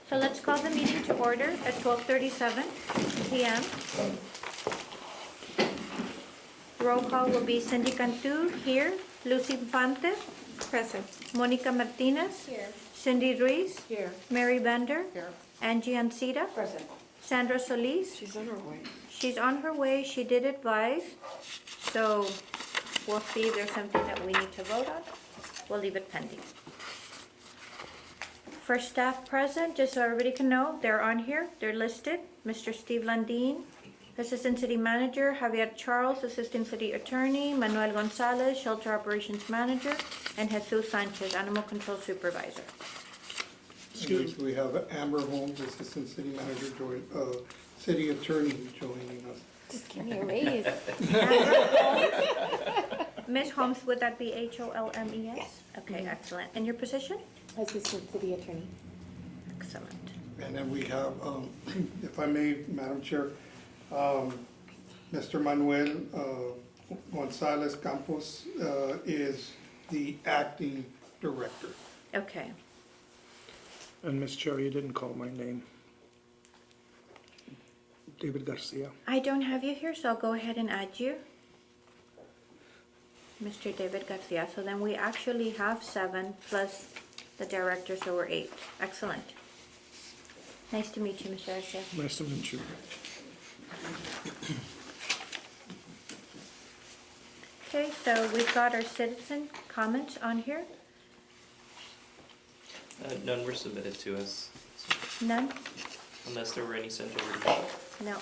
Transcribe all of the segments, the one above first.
So let's call the meeting to order at 12:37 p.m. Roll call will be Cindy Cantu here, Lucy Infante, Present. Monica Martinez, Here. Cindy Ruiz, Here. Mary Bender, Here. Angie Ancida, Present. Sandra Solis. She's on her way. She's on her way. She did advise. So we'll see if there's something that we need to vote on. We'll leave it pending. For staff present, just so everybody can know, they're on here. They're listed. Mr. Steve Landine, Assistant City Manager, Javier Charles, Assistant City Attorney, Manuel Gonzalez, Shelter Operations Manager, and Jesus Sanchez, Animal Control Supervisor. Excuse me, we have Amber Holmes, Assistant City Manager, City Attorney joining us. Just give me a raise. Ms. Holmes, would that be Holmes? Okay, excellent. And your position? Assistant City Attorney. Excellent. And then we have, if I may, Madam Chair, Mr. Manuel Gonzalez Campos is the acting director. Okay. And Ms. Chair, you didn't call my name. David Garcia. I don't have you here, so I'll go ahead and add you. Mr. David Garcia. So then we actually have 7 plus the director, so we're 8. Excellent. Nice to meet you, Mr. Garcia. Nice to meet you. Okay, so we've got our citizen comments on here. None were submitted to us, None? unless there were any sent over to me. No.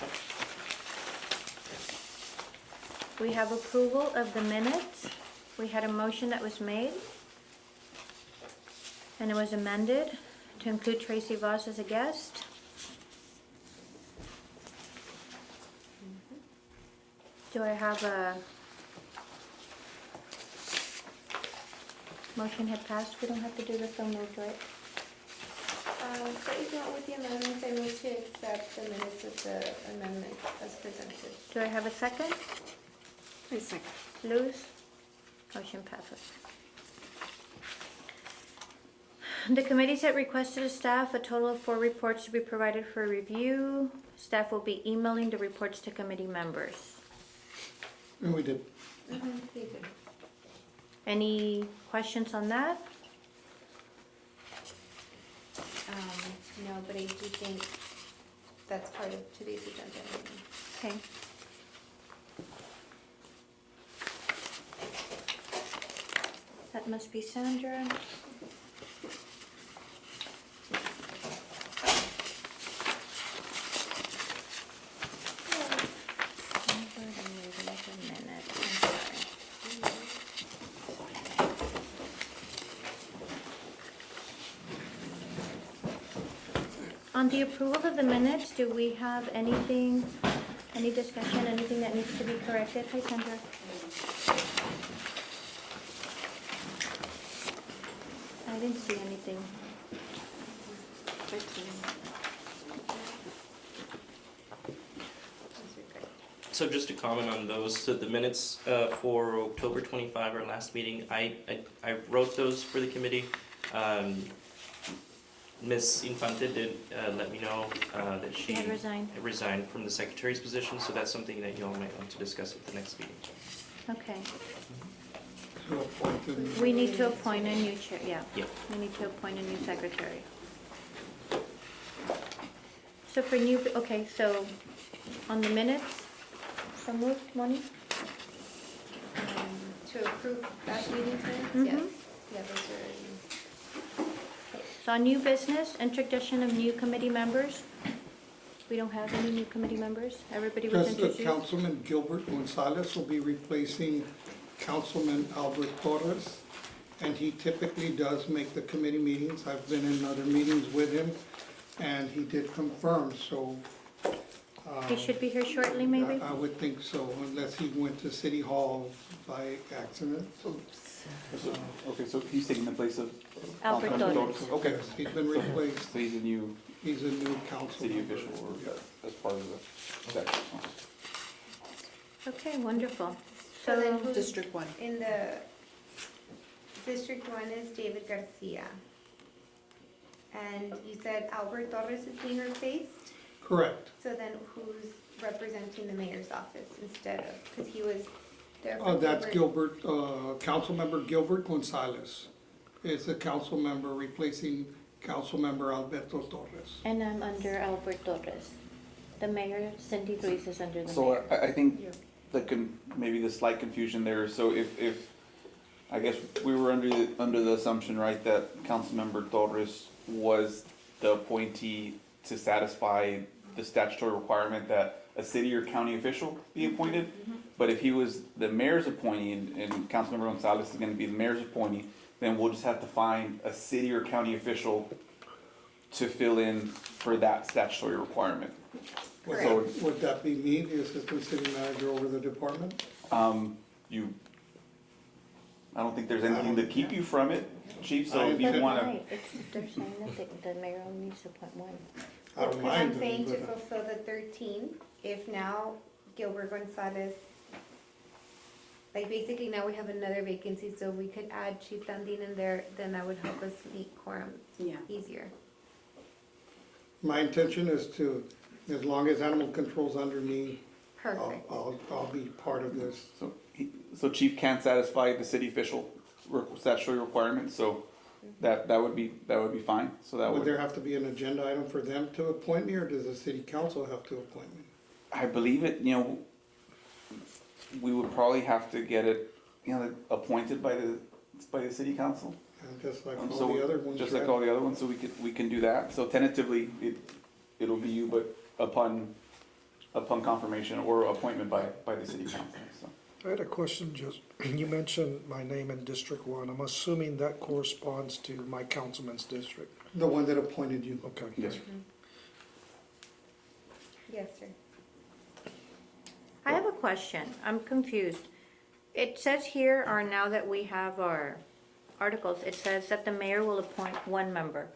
We have approval of the minutes. We had a motion that was made. And it was amended to include Tracy Voss as a guest. Do I have a motion had passed? We don't have to do the so moved, right? Please note with the amendments, I move to accept the minutes of the amendment as presented. Do I have a second? Wait a second. Luz? Motion passes. The committees that requested of staff, a total of 4 reports to be provided for review. Staff will be emailing the reports to committee members. And we did. They did. Any questions on that? No, but I do think that's part of today's agenda. Okay. That must be Sandra. On the approval of the minutes, do we have anything, any discussion, anything that needs to be corrected? Hi, Sandra. I didn't see anything. So just to comment on those, so the minutes for October 25, our last meeting, I wrote those for the committee. Ms. Infante did let me know that she had resigned. resigned from the secretary's position, so that's something that you all might want to discuss at the next meeting. Okay. So appointed. We need to appoint a new chair, yeah. Yep. We need to appoint a new secretary. So for new, okay, so on the minutes, so moved, Moni? To approve last meeting's minutes? Mhm. Yes. Yeah, those are. So on new business, introduction of new committee members. We don't have any new committee members. Everybody was Just introduced. Councilman Gilbert Gonzalez will be replacing Councilman Albert Torres. And he typically does make the committee meetings. I've been in other meetings with him, and he did confirm, so. He should be here shortly, maybe? I would think so, unless he went to City Hall by accident. Okay, so he's taking the place of Albert Councilman Torres. Torres? Okay, he's been replaced. So he's a new He's a new council city member. official or as part of the sector. Okay, wonderful. So then So, who's District 1. in the, District 1 is David Garcia. And you said Albert Torres is being replaced, Correct. so then who's representing the mayor's office instead of, because he was there. That's Gilbert, Councilmember Gilbert Gonzalez is the council member replacing Councilmember Alberto Torres. And I'm under Albert Torres. The mayor, Cindy Ruiz, is under the So mayor. I think maybe the slight confusion there, so if, I guess we were under the assumption, right, that Councilmember Torres was the appointee to satisfy the statutory requirement that a city or county official be appointed. But if he was the mayor's appointee and Councilmember Gonzalez is gonna be the mayor's appointee, then we'll just have to find a city or county official to fill in for that statutory requirement. So, Would that be me, the assistant city manager over the department? I don't think there's anything to keep you from it, chief, so if you But wanna. why? They're saying that the mayor only needs to appoint one. I don't Because mind I'm saying to doing that. fulfill the 13, if now Gilbert Gonzalez, like basically now we have another vacancy, so we could add Chief Landine in there, then that would help us meet quorum easier. My intention is to, as long as animal control's under me, Perfect. I'll be part of this. So chief can't satisfy the city official statutory requirements, so that would be fine, so that Would would, there have to be an agenda item for them to appoint me, or does the city council have to appoint me? I believe it, we would probably have to get it, appointed by the city council. And just like So, all the other ones. Just like right? all the other ones, so we can do that, so tentatively, it'll be you, but upon confirmation or appointment by the city council, so. I had a question, just, you mentioned my name in District 1. I'm assuming that corresponds to my councilman's district. The one that appointed you. Okay. Yes, sir. Yes, sir. I have a question. I'm confused. It says here, or now that we have our articles, it says that the mayor will appoint one member.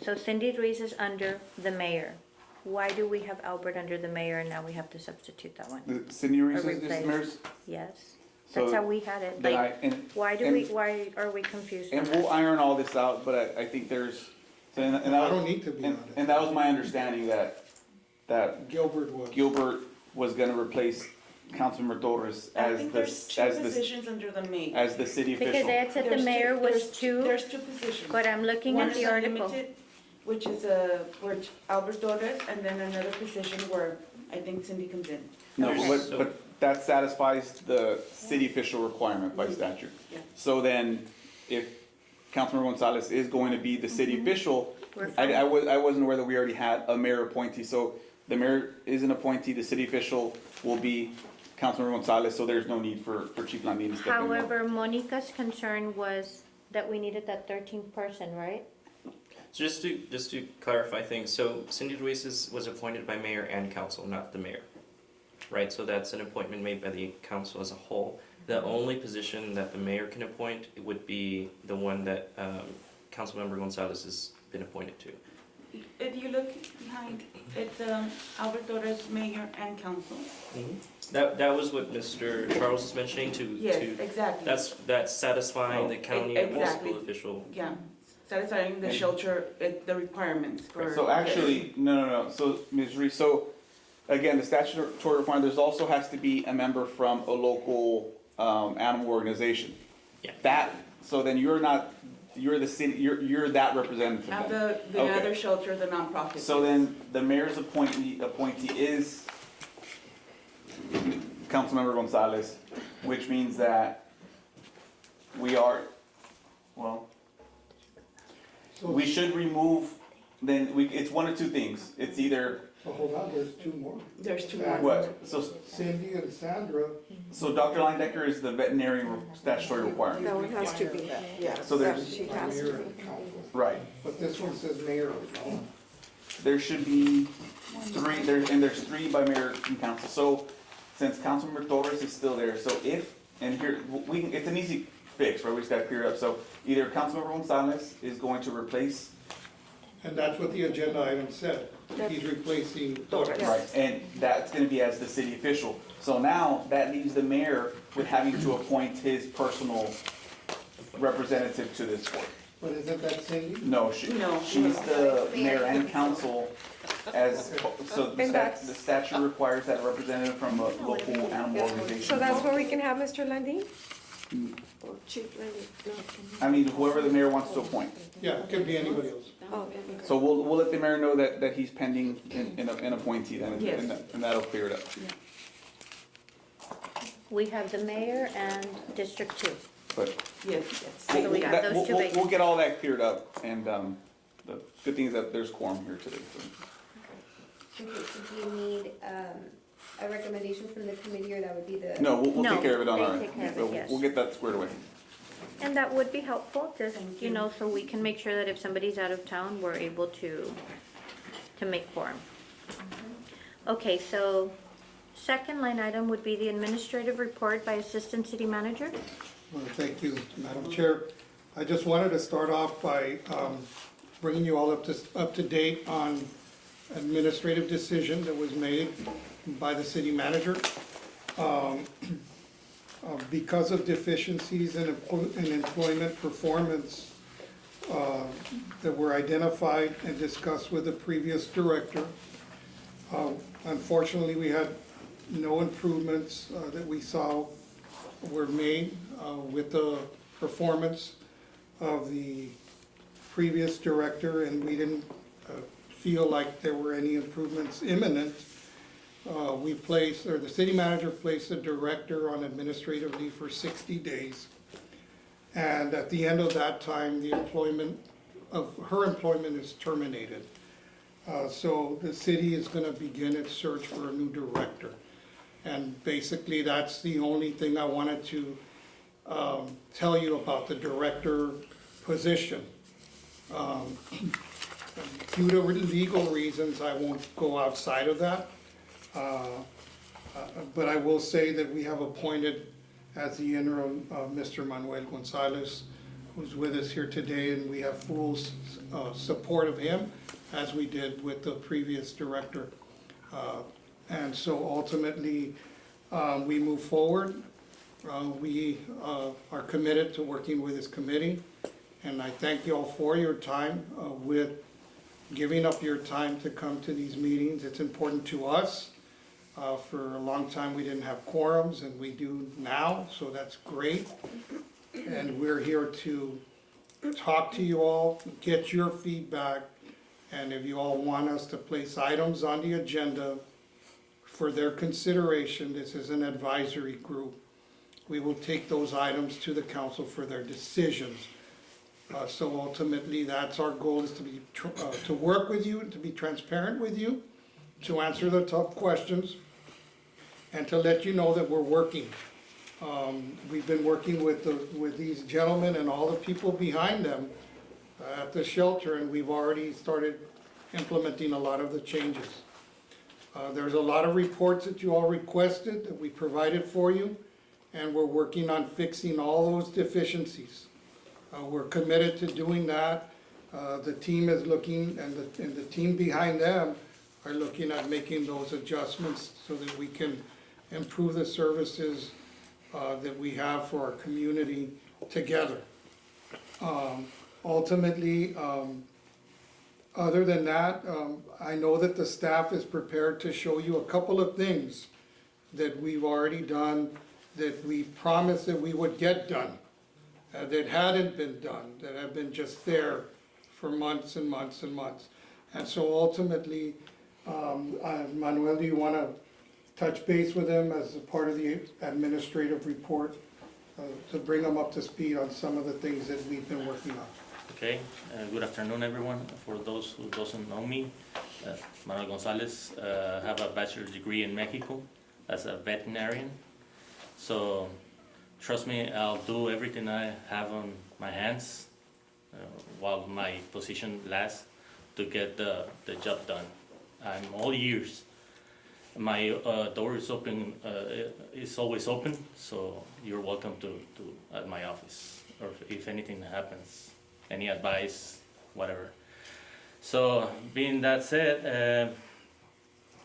So Cindy Ruiz is under the mayor. Why do we have Albert under the mayor and now we have to substitute that one? The city Reese is replace. mayor's, Yes, so. that's how we had it. then Like, why are we confused? And on we'll that? iron all this out, but I think there's, so, and I that don't was, need to be on and it. that was my understanding that Gilbert was. Gilbert was gonna replace Councilmember Torres I as think the, there's two as the, positions under the mayor. as the city Because official. they had said the There's mayor two- was there's two, There's two positions. but I'm looking One at is the article. unlimited, which is where Albert Torres, and then another position where I think Cindy comes in. No, Okay. but that satisfies the city official requirement by statute. Yeah. So then, if Councilmember Gonzalez is going to be the city official, We're I fine. wasn't aware that we already had a mayor appointee, so the mayor is an appointee, the city official will be Councilmember Gonzalez, so there's no need for Chief Landine to step in. However, Monica's concern was that we needed that 13th person, right? So just to clarify things, so Cindy Ruiz was appointed by mayor and council, not the mayor, right? So that's an appointment made by the council as a whole. The only position that the mayor can appoint would be the one that Councilmember Gonzalez has been appointed to. If you look behind, it's Albert Torres, mayor and council. That was what Mr. Charles was mentioning to. Yes, exactly. That's satisfying the county and Exactly. municipal official. Yeah, satisfying the shelter, the requirements for. So actually, no, so Ms. Reese, so again, the statutory requirement, there's also has to be a member from a local animal organization. Yeah. That, so then you're the city, you're that representative And then. the Okay. other shelter, the nonprofit. So then the mayor's appointee is Councilmember Gonzalez, which means that we are, well, we should remove, then it's one of two things. It's either, So hold on, there's two more. There's two more. what, so Cindy and Sandra. So Dr. Linedecker is the veterinary statutory requirement. No, it has to be. Yeah. So there's, She has to Mayor be. and council. right, But this one says mayor. there should be there's three by mayor and council. So since Councilmember Torres is still there, so it's an easy fix, right? We just gotta clear it up. So either Councilmember Gonzalez is going to replace, And that's what the agenda item said. He's replacing Torres. right, and that's gonna be as the city official. So now that leaves the mayor with having to appoint his personal representative to this board. But isn't that Cindy? No, No. she's the mayor and council as, so And that's- the statute requires that a representative from a local animal organization. So that's where we can have Mr. Landine? Or Chief Landine? I mean, whoever the mayor wants to appoint. Yeah, it could be anybody else. Oh, So we'll let the mayor know that he's pending an appointee then, Yes. and that'll clear it up. We have the mayor and District Two. But Yes. So we got those two we'll vacancies. get all that cleared up, and, the good thing is that there's quorum here today, so. Okay, so do you need, a recommendation from the committee, or that would be the? No, we'll No, take care of it on they our end. take care of it, But yes. We'll get that squared away. And that would be helpful, just, Thank you you. know, so we can make sure that if somebody's out of town, we're able to make quorum. Okay, so second line item would be the administrative report by Assistant City Manager. Well, thank you, Madam Chair. I just wanted to start off by bringing you all up to date on administrative decision that was made by the city manager. Because of deficiencies in employment performance that were identified and discussed with the previous director, unfortunately, we had no improvements that we saw were made with the performance of the previous director, and we didn't feel like there were any improvements imminent. The city manager placed the director on administrative leave for 60 days. And at the end of that time, her employment is terminated. So the city is gonna begin its search for a new director. And basically, that's the only thing I wanted to tell you about the director position. Due to legal reasons, I won't go outside of that. But I will say that we have appointed as the interim Mr. Manuel Gonzalez, who's with us here today, and we have full support of him, as we did with the previous director. And so ultimately, we move forward. We are committed to working with this committee, and I thank you all for your time with giving up your time to come to these meetings. It's important to us. For a long time, we didn't have quorums, and we do now, so that's great. And we're here to talk to you all, get your feedback, and if you all want us to place items on the agenda for their consideration, this is an advisory group. We will take those items to the council for their decisions. So ultimately, that's our goal, is to work with you, to be transparent with you, to answer the tough questions, and to let you know that we're working. We've been working with these gentlemen and all the people behind them at the shelter, and we've already started implementing a lot of the changes. There's a lot of reports that you all requested that we provided for you, and we're working on fixing all those deficiencies. We're committed to doing that. The team is looking, and the team behind them are looking at making those adjustments so that we can improve the services that we have for our community together. Ultimately, other than that, I know that the staff is prepared to show you a couple of things that we've already done, that we promised that we would get done, that hadn't been done, that have been just there for months and months and months. And so ultimately, Manuel, do you want to touch base with them as a part of the administrative report to bring them up to speed on some of the things that we've been working on? Okay, good afternoon, everyone. For those who doesn't know me, Manuel Gonzalez, have a bachelor's degree in Mexico as a veterinarian. So trust me, I'll do everything I have on my hands while my position lasts to get the job done. I'm all ears. My door is open, is always open, so you're welcome to at my office, or if anything happens, any advice, whatever. So, being that said,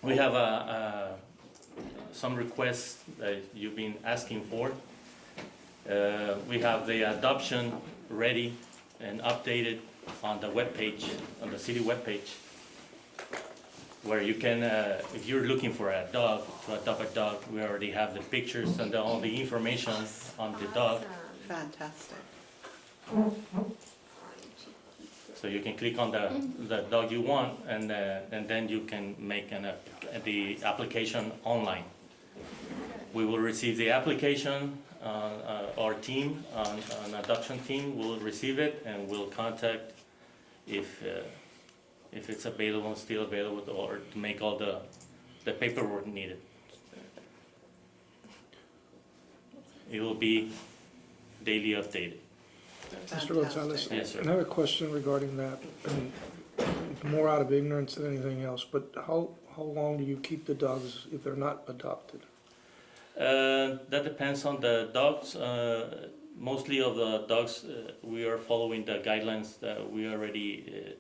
we have some requests that you've been asking for. We have the adoption ready and updated on the webpage, on the city webpage, where you can, if you're looking for a dog, to adopt a dog, we already have the pictures and all the information on the dog. Fantastic. So you can click on the dog you want, and then you can make the application online. We will receive the application, our team, an adoption team will receive it, and will contact if it's available, still available, or to make all the paperwork needed. It will be daily updated. Mr. Gonzalez, Yes, sir. I have a question regarding that, and it's more out of ignorance than anything else, but how long do you keep the dogs if they're not adopted? That depends on the dogs. Mostly of the dogs, we are following the guidelines that we already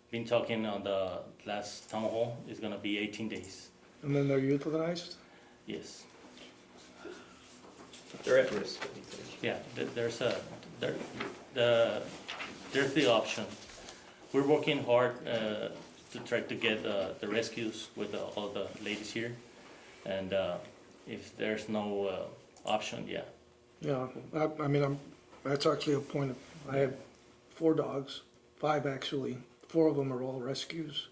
been talking on the last town hall. It's gonna be 18 days. And then they're euthanized? Yes. They're at risk. Yeah, there's the option. We're working hard to try to get the rescues with all the ladies here, and if there's no option, yeah. Yeah, I mean, that's actually a point. I have 4 dogs, 5 actually. 4 of them are all rescues.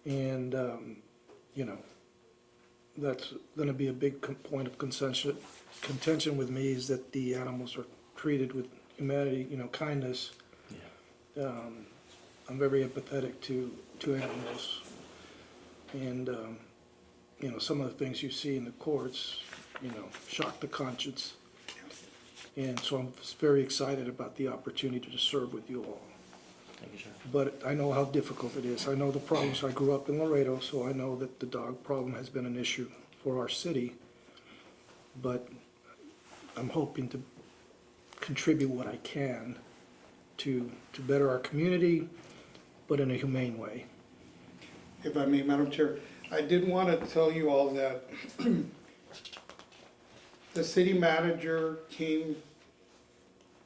And, you know, that's gonna be a big point of contention with me, is that the animals are treated with humanity, you know, kindness. Yeah. I'm very empathetic to animals. And, you know, some of the things you see in the courts, you know, shock the conscience. And so I'm very excited about the opportunity to serve with you all. Thank you, sir. But I know how difficult it is. I know the problems. I grew up in Laredo, so I know that the dog problem has been an issue for our city. But I'm hoping to contribute what I can to better our community, but in a humane way. If I may, Madam Chair, I did want to tell you all that the city manager came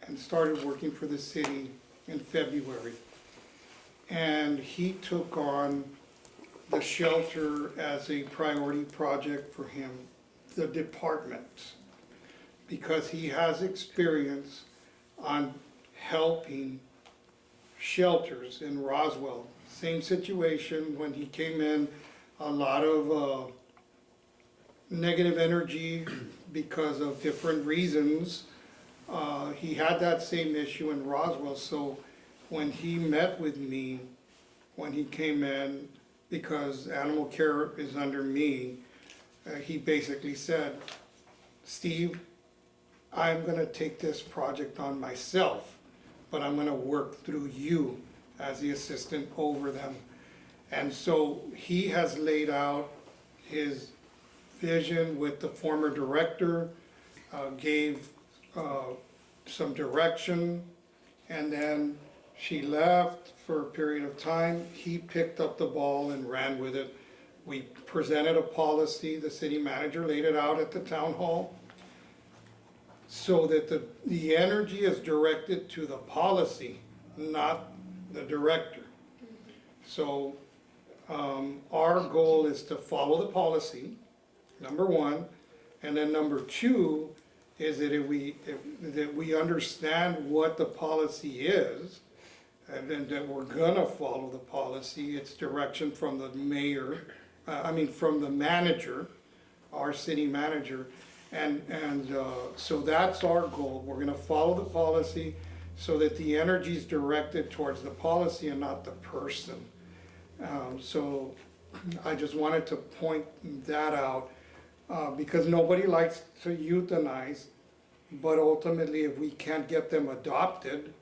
and started working for the city in February. And he took on the shelter as a priority project for him, the department, because he has experience on helping shelters in Roswell. Same situation when he came in, a lot of negative energy because of different reasons. He had that same issue in Roswell, so when he met with me, when he came in, because animal care is under me, he basically said, Steve, I'm gonna take this project on myself, but I'm gonna work through you as the assistant over them. And so he has laid out his vision with the former director, gave some direction, and then she left for a period of time. He picked up the ball and ran with it. We presented a policy, the city manager laid it out at the town hall, so that the energy is directed to the policy, not the director. So our goal is to follow the policy, number one, and then number two is that that we understand what the policy is, and then that we're gonna follow the policy. It's direction from the mayor, from the manager, our city manager, and so that's our goal. We're gonna follow the policy so that the energy is directed towards the policy and not the person. So I just wanted to point that out, because nobody likes to euthanize, but ultimately if we can't get them adopted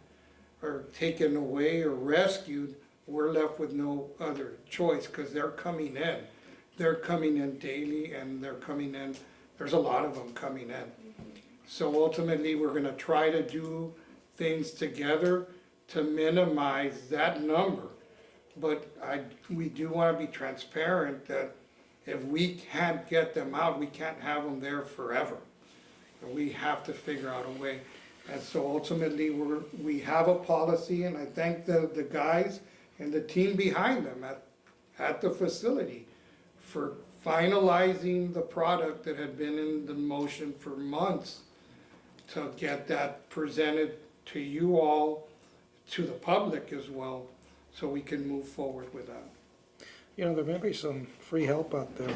or taken away or rescued, we're left with no other choice, because they're coming in. They're coming in daily, and they're coming in, there's a lot of them coming in. So ultimately, we're gonna try to do things together to minimize that number. But we do wanna be transparent that if we can't get them out, we can't have them there forever. We have to figure out a way. And so ultimately, we have a policy, and I thank the guys and the team behind them at the facility for finalizing the product that had been in the motion for months to get that presented to you all, to the public as well, so we can move forward with that. You know, there may be some free help out there.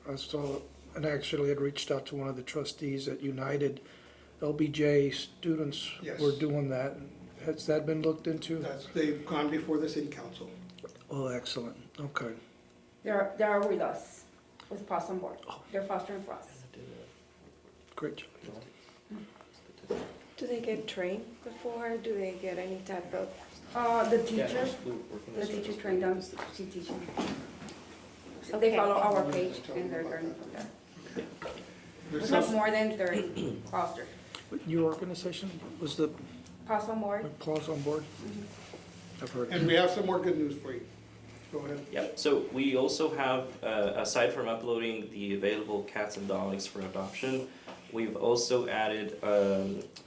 I saw, and actually had reached out to one of the trustees at United. LBJ students Yes. were doing that. Has that been looked into? They've gone before the city council. Oh, excellent, okay. They're with us, with Possum Board. They're fostering for us. Great job. Do they get trained before? Do they get any type of? The teacher trained them, she teaches them. So they Okay. follow our page and they're learning from there. We have more than 30 fosters. Your organization was the Possum Board. Clause on board? I've heard. And we have some more good news for you. Go ahead. Yep, so we also have, aside from uploading the available cats and dogs for adoption, we've also added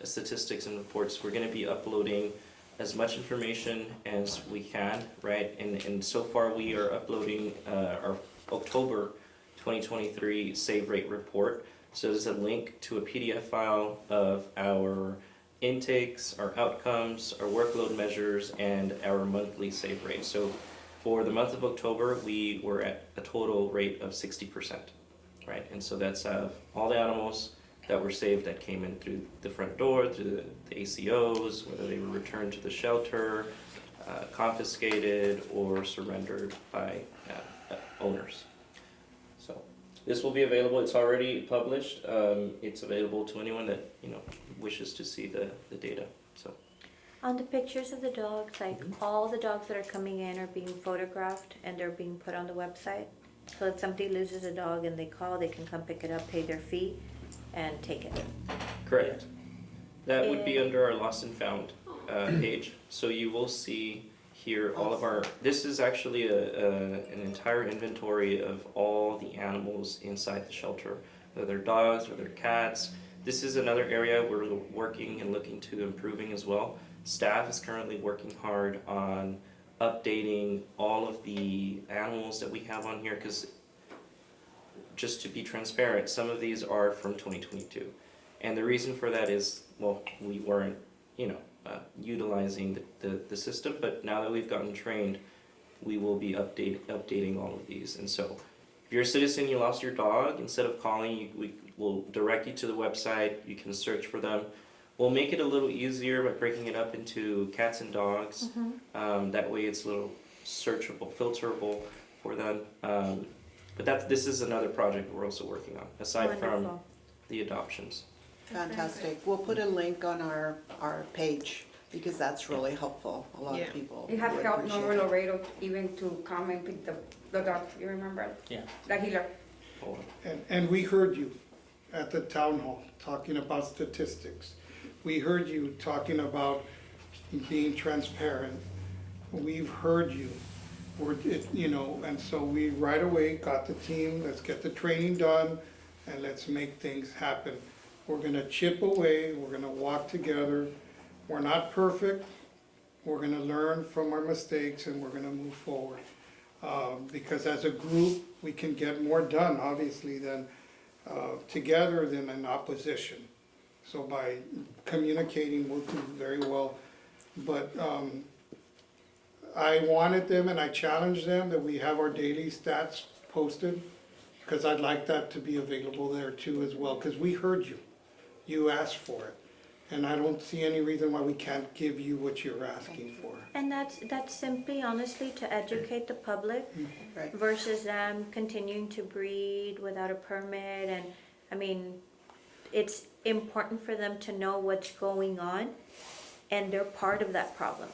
statistics and reports. We're gonna be uploading as much information as we can, right? And so far, we are uploading our October 2023 save rate report. So there's a link to a PDF file of our intakes, our outcomes, our workload measures, and our monthly save rate. So for the month of October, we were at a total rate of 60%, right? And so that's all the animals that were saved that came in through the front door, through the ACOs, whether they were returned to the shelter, confiscated, or surrendered by owners. So this will be available. It's already published. It's available to anyone that wishes to see the data. So. On the pictures of the dogs, like all the dogs that are coming in are being photographed and they're being put on the website. So if somebody loses a dog and they call, they can come pick it up, pay their fee, and take it. Correct. That would be under our lost and found page. So you will see here all of our, this is actually an entire inventory of all the animals inside the shelter, whether they're dogs, whether they're cats. This is another area we're working and looking to improving as well. Staff is currently working hard on updating all of the animals that we have on here, because just to be transparent, some of these are from 2022. And the reason for that is, well, we weren't, utilizing the system, but now that we've gotten trained, we will be updating all of these. And so, if you're a citizen, you lost your dog, instead of calling, we will direct you to the website, you can search for them. We'll make it a little easier by breaking it up into cats and dogs. That way it's a little searchable, filterable for them. But this is another project we're also working on, aside from Wonderful. the adoptions. Fantastic. We'll put a link on our page because that's really helpful. A lot of people. It has would helped appreciate Norman it. Laredo even to come and pick the dog, you remember? Yeah. The healer. Hold on. And we heard you at the town hall talking about statistics. We heard you talking about being transparent. We've heard you. And so we right away got the team, let's get the training done and let's make things happen. We're gonna chip away, we're gonna walk together. We're not perfect. We're gonna learn from our mistakes and we're gonna move forward. Because as a group, we can get more done, obviously, than together than in opposition. So by communicating, we'll do very well. But I wanted them and I challenged them that we have our daily stats posted, because I'd like that to be available there too as well, because we heard you. You asked for it. And I don't see any reason why we can't give you what you're asking for. And that's simply, honestly, to educate the public Right. versus them continuing to breed without a permit. And I mean, it's important for them to know what's going on, and they're part of that problem.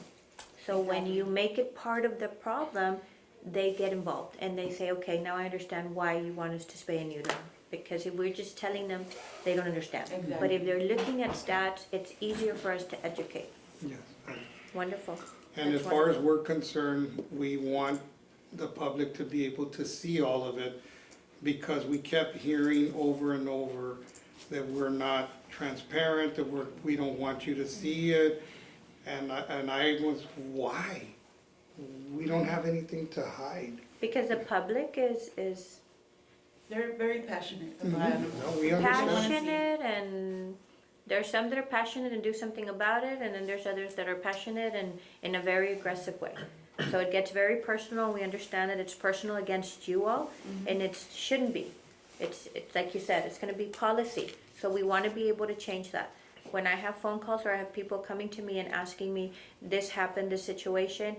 So when you make it part of the problem, they get involved and they say, okay, now I understand why you want us to spay and neuter. Because if we're just telling them, they don't understand. Exactly. But if they're looking at stats, it's easier for us to educate. Yes. Wonderful. And as That's far as wonderful. we're concerned, we want the public to be able to see all of it, because we kept hearing over and over that we're not transparent, that we don't want you to see it. And I was, why? We don't have anything to hide. Because the public is They're very passionate Mhm. about animals. No, we understand. passionate, and there's some that are passionate and do something about it, and then there's others that are passionate and in a very aggressive way. So it gets very personal. We understand that it's personal against you all, and it shouldn't be. It's like you said, it's gonna be policy. So we wanna be able to change that. When I have phone calls or I have people coming to me and asking me, this happened, this situation,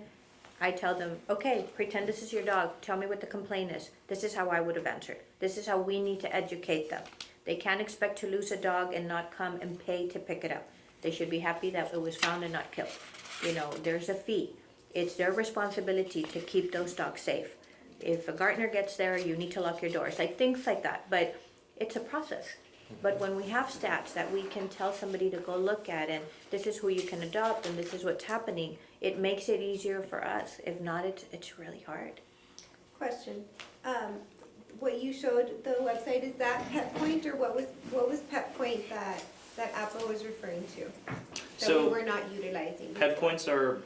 I tell them, okay, pretend this is your dog. Tell me what the complaint is. This is how I would have answered. This is how we need to educate them. They can't expect to lose a dog and not come and pay to pick it up. They should be happy that it was found and not killed. You know, there's a fee. It's their responsibility to keep those dogs safe. If a gardener gets there, you need to lock your doors, like things like that. But it's a process. But when we have stats that we can tell somebody to go look at, and this is who you can adopt, and this is what's happening, it makes it easier for us. If not, it's really hard. Question, what you showed, the website, is that Pet Point, or what was Pet Point that Apple was referring to? That we So- were not utilizing? Pet Points are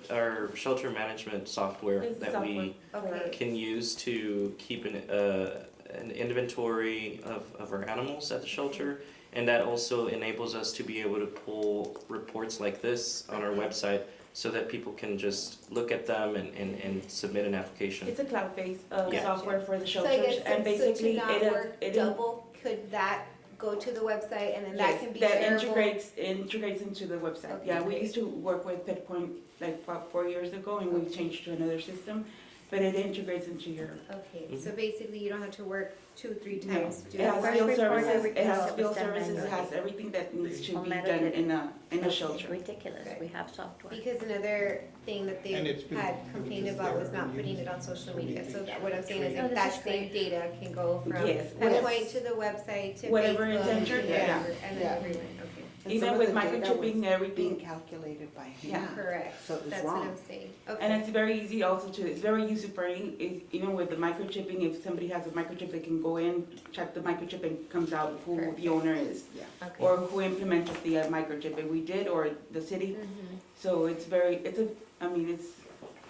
shelter management software It's that we Okay. can use to keep an inventory of our animals at the shelter, and that also enables us to be able to pull reports like this on our website so that people can just look at them and submit an application. It's a cloud-based Yeah. software for the So I shelters, guess, and basically so to not work it double, could that go to the website and then that yes, can be that shareable? integrates into the website. Okay, Yeah, we great. used to work with PetPoint like about 4 years ago, and we changed to another system, but it integrates into your. Okay, Mm-hmm. so basically you don't have to work 2-3 No, times to do it has First field report services, it has request field was done services, it manually. has everything that needs to All be done metal in a It's shelter. ridiculous. Okay. We have software. Because another thing that they And it's been had complained used about there was not and putting it used on social so media, we so can that what I'm saying is Oh, if this that is same great. data can go from Yes, Pet yes. Point to the website to Facebook. Whatever is entered, and yeah. then Yeah. everyone, okay. And Even some of with the data microchipping, was Being everything, calculated by Yeah. hand. Correct, So it was that's what wrong. I'm saying, and okay. it's very easy also to, it's very user-friendly, even with the microchipping, if somebody has a microchip, they can go in, check the microchip, and comes out who Perfect. the owner is, Okay. or who implemented the microchip, and we did, or the city. Mhm. So it's a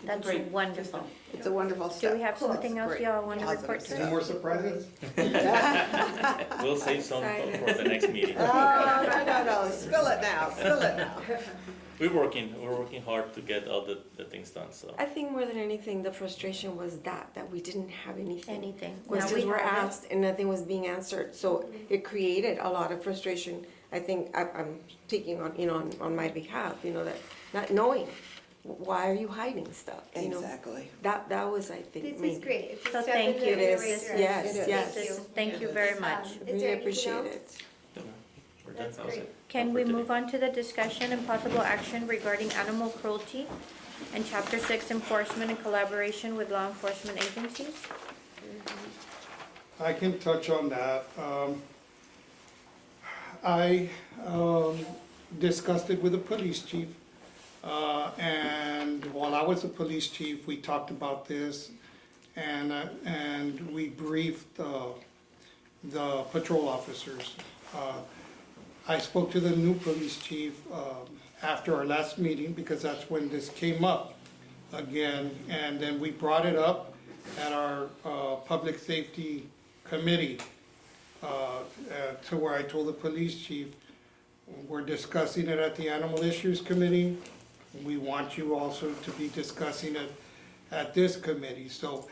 That's great wonderful. system. It's a wonderful Do step. we have Cool. something else Great. y'all want to Positive report to? stuff. Any more surprises? We'll save some for the next meeting. Oh, no, spill it now, spill it now. We're working hard to get all the things done, so. I think more than anything, the frustration was that we didn't have anything. Anything. Now Questions we were have it. asked and nothing was being answered, so it created a lot of frustration. I think I'm taking on my behalf, that not knowing, why are you hiding stuff, Exactly. That was, I think, This main. is great, it's So a step thank in the you. right It direction. is. Yes, It is. yes. Thank you. Thank you very much. Is there Really anything appreciate else? it. We're done. That's That was great. it. Can For we today. move on to the discussion and possible action regarding animal cruelty and Chapter 6 enforcement in collaboration with law enforcement agencies? I can touch on that. I discussed it with the police chief. And while I was a police chief, we talked about this and we briefed the patrol officers. I spoke to the new police chief after our last meeting because that's when this came up again. And then we brought it up at our public safety committee to where I told the police chief, we're discussing it at the Animal Issues Committee. We want you also to be discussing it at this committee. So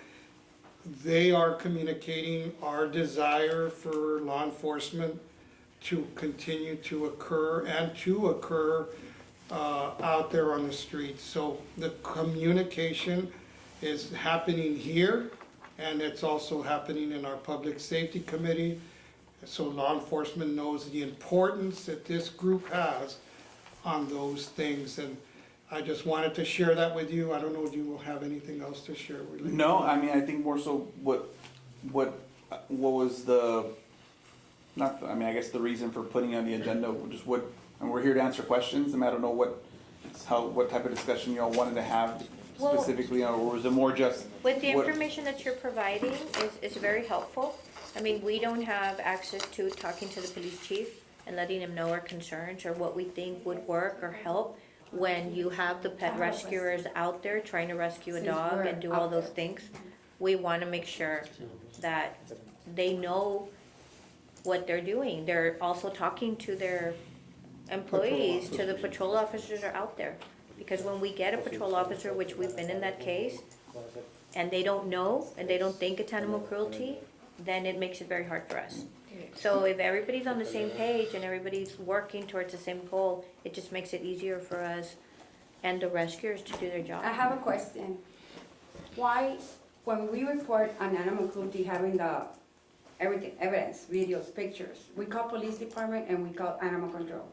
they are communicating our desire for law enforcement to continue to occur out there on the streets. So the communication is happening here, and it's also happening in our Public Safety Committee. So law enforcement knows the importance that this group has on those things. And I just wanted to share that with you. I don't know if you will have anything else to share with me. No, I mean, I think more so what was I guess the reason for putting on the agenda, just and we're here to answer questions, and I don't know what type of discussion y'all wanted to have Well- specifically, or was it more just? With the what- information that you're providing is very helpful. I mean, we don't have access to talking to the police chief. and letting them know our concerns or what we think would work or help when you have the pet rescuers out there trying to rescue a Since dog we're and do out all those there. things. We wanna make sure that they know what they're doing. They're also talking to their employees, to the patrol officers that are out there. Because when we get a patrol officer, which we've been in that case, and they don't know, and they don't think it's animal cruelty, then it makes it very hard for us. So if everybody's on the same page and everybody's working towards the same goal, it just makes it easier for us and the rescuers to do their job. I have a question. Why, when we report on animal cruelty, having the everything, evidence, videos, pictures, we call police department and we call animal control.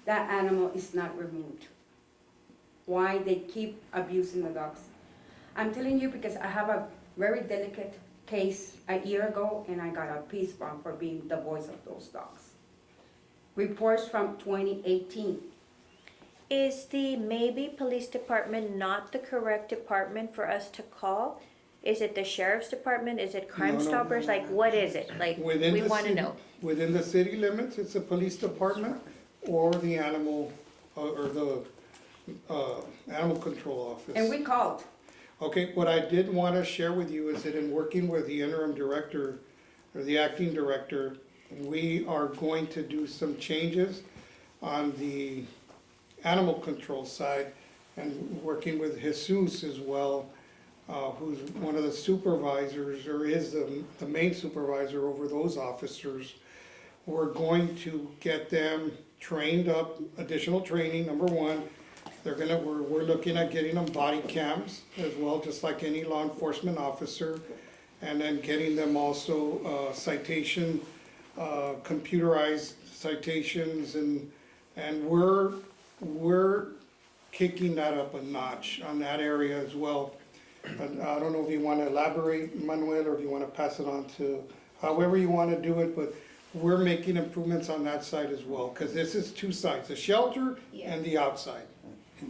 That animal is not removed. Why they keep abusing the dogs? I'm telling you because I have a very delicate case a year ago and I got a peace bond for being the voice of those dogs. Reports from 2018. Is the maybe police department not the correct department for us to call? Is it the sheriff's department? Is it Crime No, no, Stoppers? Like, what is it? Like, Within we the wanna city- know. Within the city limits, it's the police department or the animal, or the, animal control office. And we called. Okay, what I did wanna share with you is that in working with the interim director, or the acting director, we are going to do some changes on the animal control side, and working with Jesus as well, who's one of the supervisors, or is the main supervisor over those officers. We're going to get them trained up, additional training, number one. We're looking at getting them body cams as well, just like any law enforcement officer. And then getting them also citation, computerized citations, and we're kicking that up a notch on that area as well. And I don't know if you wanna elaborate, Manuel, or if you wanna pass it on to, however you wanna do it, but we're making improvements on that side as well, cause this is two sides, the shelter and the outside.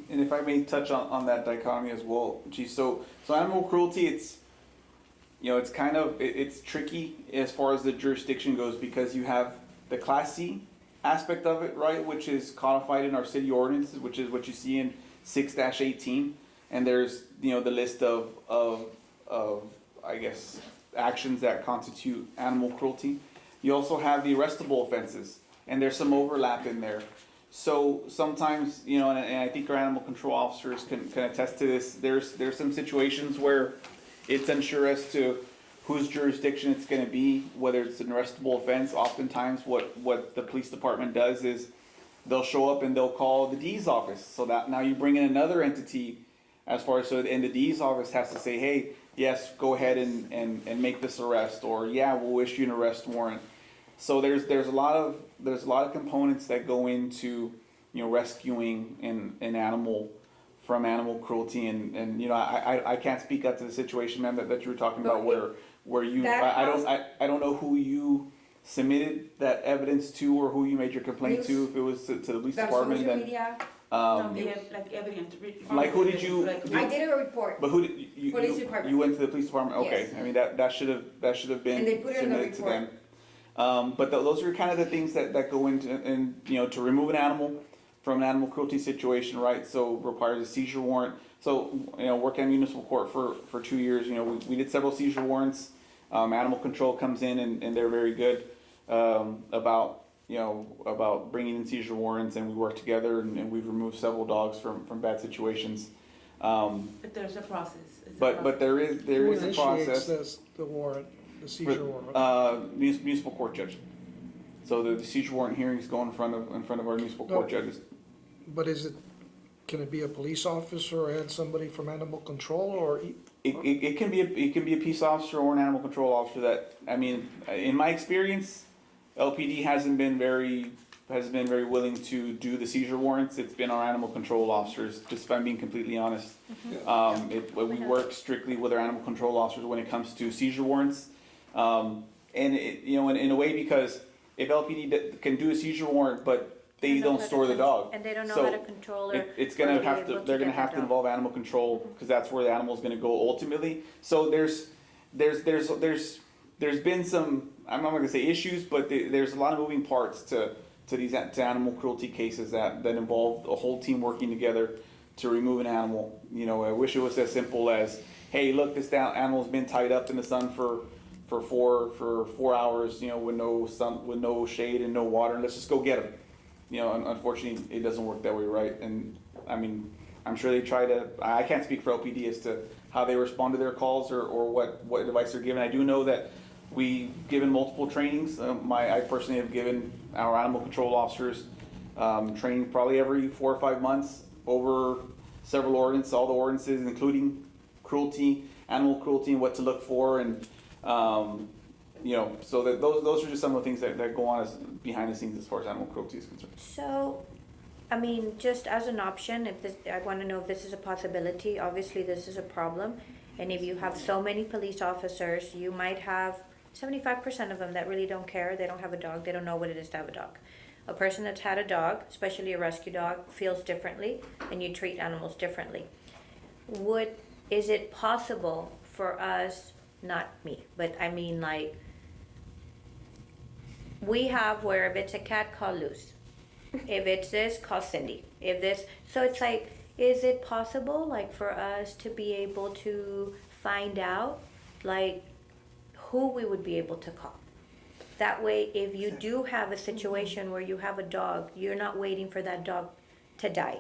And if I may touch on that dichotomy as well, gee, so animal cruelty, it's, you know, it's kind of, it's tricky as far as the jurisdiction goes, because you have the Class C aspect of it, right, which is codified in our city ordinances, which is what you see in 6-18, and there's, you know, the list of I guess, actions that constitute animal cruelty. You also have the arrestable offenses, and there's some overlap in there. So sometimes, you know, and I think our animal control officers can attest to this, there's some situations where it's unsure as to whose jurisdiction it's gonna be, whether it's an arrestable offense. Oftentimes what the police department does is they'll show up and they'll call the D's office, so that now you bring in another entity as far as, and the D's office has to say, hey, yes, go ahead and make this arrest, or yeah, we'll issue an arrest warrant. So there's a lot of components that go into, you know, rescuing an animal from animal cruelty, and you know, I can't speak up to the situation, ma'am, that you were talking about, where you, I don't know who you submitted that evidence to, or who you made your complaint to, if it was to the police department, social then media. Like evidence. like who did you? I did a report. But who did you? Police department. You went to the police department. Okay, Yes. I mean that should have been And they put it in the submitted to report. them. But those are kind of the things that go into, and you know, to remove an animal from an animal cruelty situation, right? So requires a seizure warrant. So you know, working in municipal court for 2 years, you know, we did several seizure warrants. Animal control comes in and they're very good about bringing in seizure warrants, and we work together, and we've removed several dogs from bad situations. But there's a process. But there is Who a process. initiates the warrant, the seizure warrant? Municipal court judge. So the seizure warrant hearings go in front of our municipal court judges. But can it be a police officer and somebody from animal control, or? It can be a peace officer or an animal control officer. That, I mean, in my experience, LPD hasn't been very willing to do the seizure warrants. It's been our animal control officers, just if I'm being completely honest. We work strictly with our animal control officers when it comes to seizure warrants. And you know, in a way, because if LPD can do a seizure warrant, but they don't store the dog. And they don't know So how to control or. It's gonna or be have to, able they're gonna get have the to dog. involve animal control, because that's where the animal's gonna go ultimately. So there's been some, I'm not gonna say issues, but there's a lot of moving parts to to animal cruelty cases that involve a whole team working together to remove an animal. You know, I wish it was as simple as, hey, look, this animal's been tied up in the sun for 4 hours, you know, with no sun, with no shade and no water, and let's just go get him. You know, unfortunately, it doesn't work that way, right? And I mean, I'm sure they try to. I can't speak for LPD as to how they respond to their calls or what advice they're given. I do know that we've given multiple trainings. I personally have given our animal control officers training probably every 4 or 5 months over several ordinances, all the ordinances, including cruelty, animal cruelty, and what to look for, and you know, so that those are just some of the things that go on as behind the scenes as far as animal cruelty is concerned. So, I mean, just as an option, if this, I want to know if this is a possibility. Obviously, this is a problem, and if you have so many police officers, you might have 75% of them that really don't care. They don't have a dog. They don't know what it is to have a dog. A person that's had a dog, especially a rescue dog, feels differently, and you treat animals differently. Is it possible for us, not me, but I mean, like, we have where if it's a cat, call Luz. If it's this, call Cindy. If this, so it's like, is it possible, like, for us to be able to find out, like, who we would be able to call? That way, if you do have a situation where you have a dog, you're not waiting for that dog to die.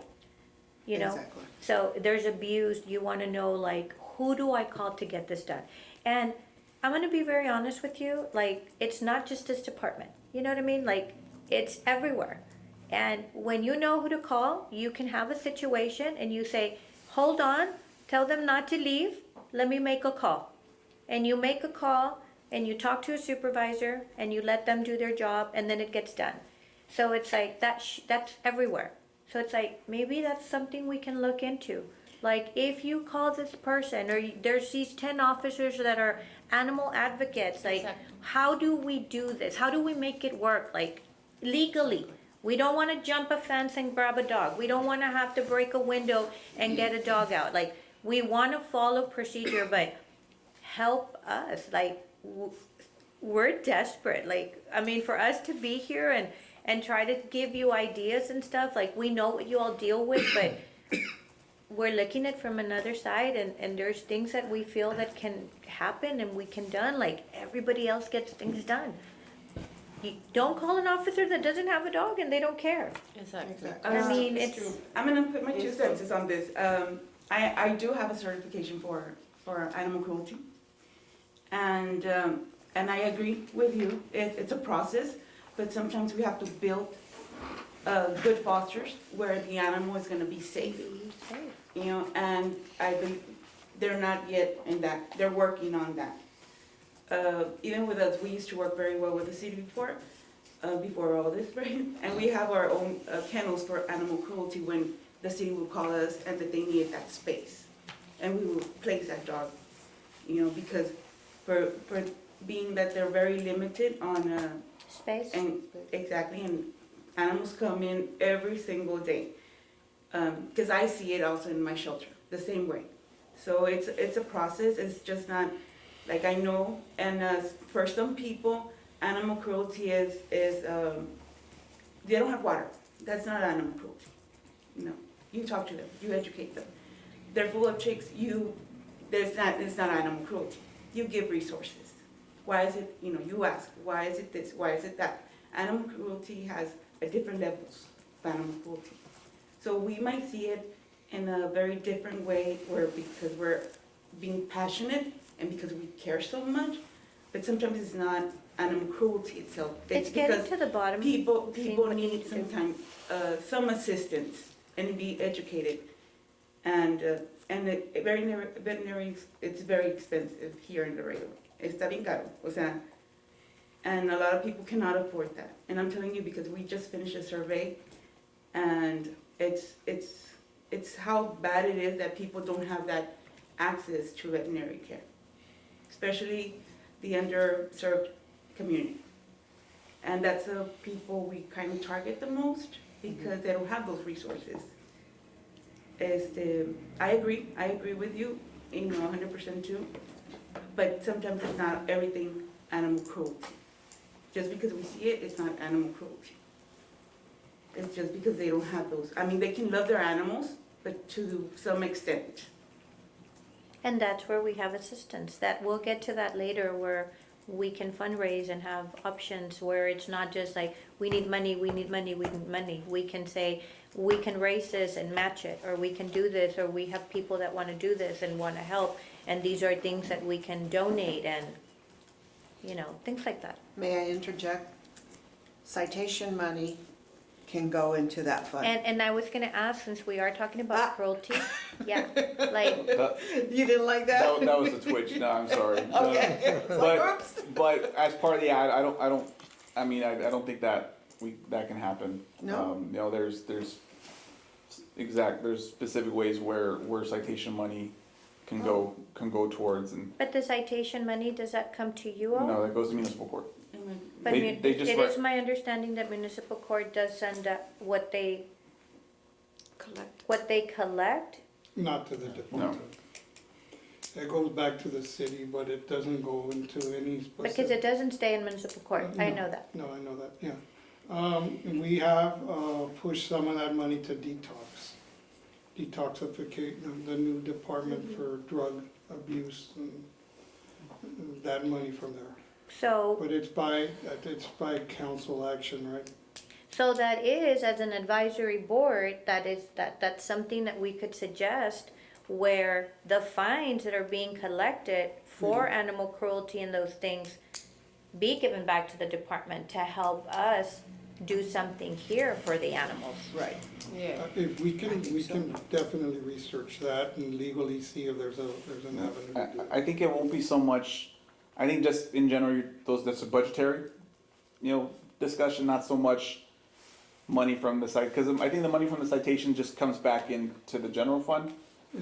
You know? Exactly. So there's abuse, you want to know, like, who do I call to get this done? And I'm going to be very honest with you, like, it's not just this department. You know what I mean? Like, it's everywhere. And when you know who to call, you can have a situation and you say, hold on, tell them not to leave, let me make a call. And you make a call and you talk to a supervisor and you let them do their job and then it gets done. So it's like, that's everywhere. So it's like, maybe that's something we can look into. Like, if you call this person, or there's these 10 officers that are animal advocates, like, how do we do this? How do we make it work, like, legally? We don't want to jump a fence and grab a dog. We don't want to have to break a window and get a dog out. Like, we want to follow procedure, but help us. Like, we're desperate. Like, I mean, for us to be here and try to give you ideas and stuff, like, we know what you all deal with, but we're looking at from another side, and there's things that we feel that can happen and we can done, like everybody else gets things done. You don't call an officer that doesn't have a dog and they don't care. Exactly. I mean, it's True. I'm gonna put my 2 cents on this. I do have a certification for animal cruelty. And I agree with you, it's a process, but sometimes we have to build good fosters where the animal is gonna be safe. You know, and I think they're not yet in that, they're working on that. Even with us, we used to work very well with the city before all this, right? And we have our own kennels for animal cruelty when the city would call us and that they needed that space. And we would place that dog, you know, because for being that they're very limited on, space. and exactly, and animals come in every single day. Because I see it also in my shelter, the same way. So it's a process, it's just not, like I know, and for some people, animal cruelty is they don't have water. That's not animal cruelty. No, you talk to them, you educate them. They're full of chicks, it's not animal cruelty. You give resources. Why is it, you know, you ask, why is it this, why is it that? Animal cruelty has a different levels of animal cruelty. So we might see it in a very different way because we're being passionate and because we care so much, but sometimes it's not animal cruelty itself. It's getting because to the bottom. people seeing what need needs them. sometimes some assistance and be educated. And veterinary, it's very expensive here in Laredo. Está bien caro, o sea, and a lot of people cannot afford that. And I'm telling you because we just finished a survey, and it's how bad it is that people don't have that access to veterinary care, especially the underserved community. And that's the people we kind of target the most because they don't have those resources. I agree with you, 100% too, but sometimes it's not everything animal cruelty. Just because we see it, it's not animal cruelty. It's just because they don't have those. I mean, they can love their animals, but to some extent. And that's where we have assistance. That, we'll get to that later, where we can fundraise and have options where it's not just like, we need money, we need money, we need money. We can say, we can raise this and match it, or we can do this, or we have people that wanna do this and wanna help. And these are things that we can donate and, you know, things like that. May I interject? Citation money can go into that fund. And I was gonna ask, since we are talking about cruelty, yeah, like, You didn't like that? That was a twitch, no, I'm sorry. Okay. But as part of the ad, I don't think that that can happen. No? You know, there's specific ways where citation money can go towards, and, but the citation money, does that come to you all? no, that goes to municipal court. But They just it write- is my understanding that municipal court does send up what they collect. Not to the department. It goes back to the city, but it doesn't go into any specific. Because it doesn't stay in municipal court, I know that. No, I know that, yeah. We have pushed some of that money to detoxification, the new department for drug abuse, and that money from there. So, But it's by council action, right? so that is, as an advisory board, that's something that we could suggest, where the fines that are being collected for animal cruelty and those things be given back to the department to help us do something here for the animals. Right. If we can definitely research that and legally see if there's an avenue to do it. I think it won't be so much, I think just in general, that's a budgetary, discussion, not so much money from the site, because I think the money from the citation just comes back into the general fund.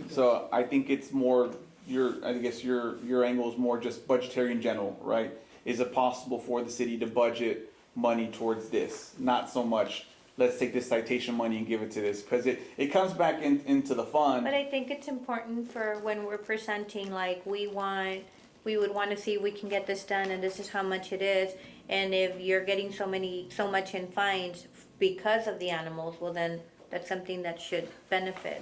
So I think it's more, your angle is more just budgetary in general, right? Is it possible for the city to budget money towards this? Not so much, let's take this citation money and give it to this, because it comes back into the fund. But I think it's important for when we're presenting, like, we would want to see if we can get this done, and this is how much it is. And if you're getting so much in fines because of the animals, well then, that's something that should benefit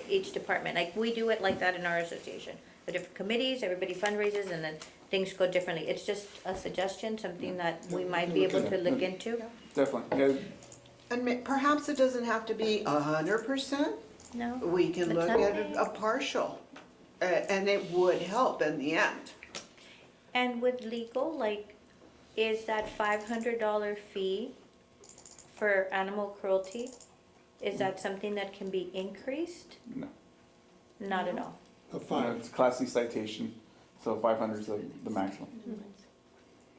each department. Like, we do it like that in our association. The different committees, everybody fundraises, and then things go differently. It's just a suggestion, something that we might be able to look into. Definitely, And perhaps it doesn't have to be 100%. No? We can But look some- at a partial, and it would help in the end. And with legal, like, is that $500 fee for animal cruelty, is that something that can be increased? No. Not at all. A fine. It's Class C citation, so 500 is the maximum.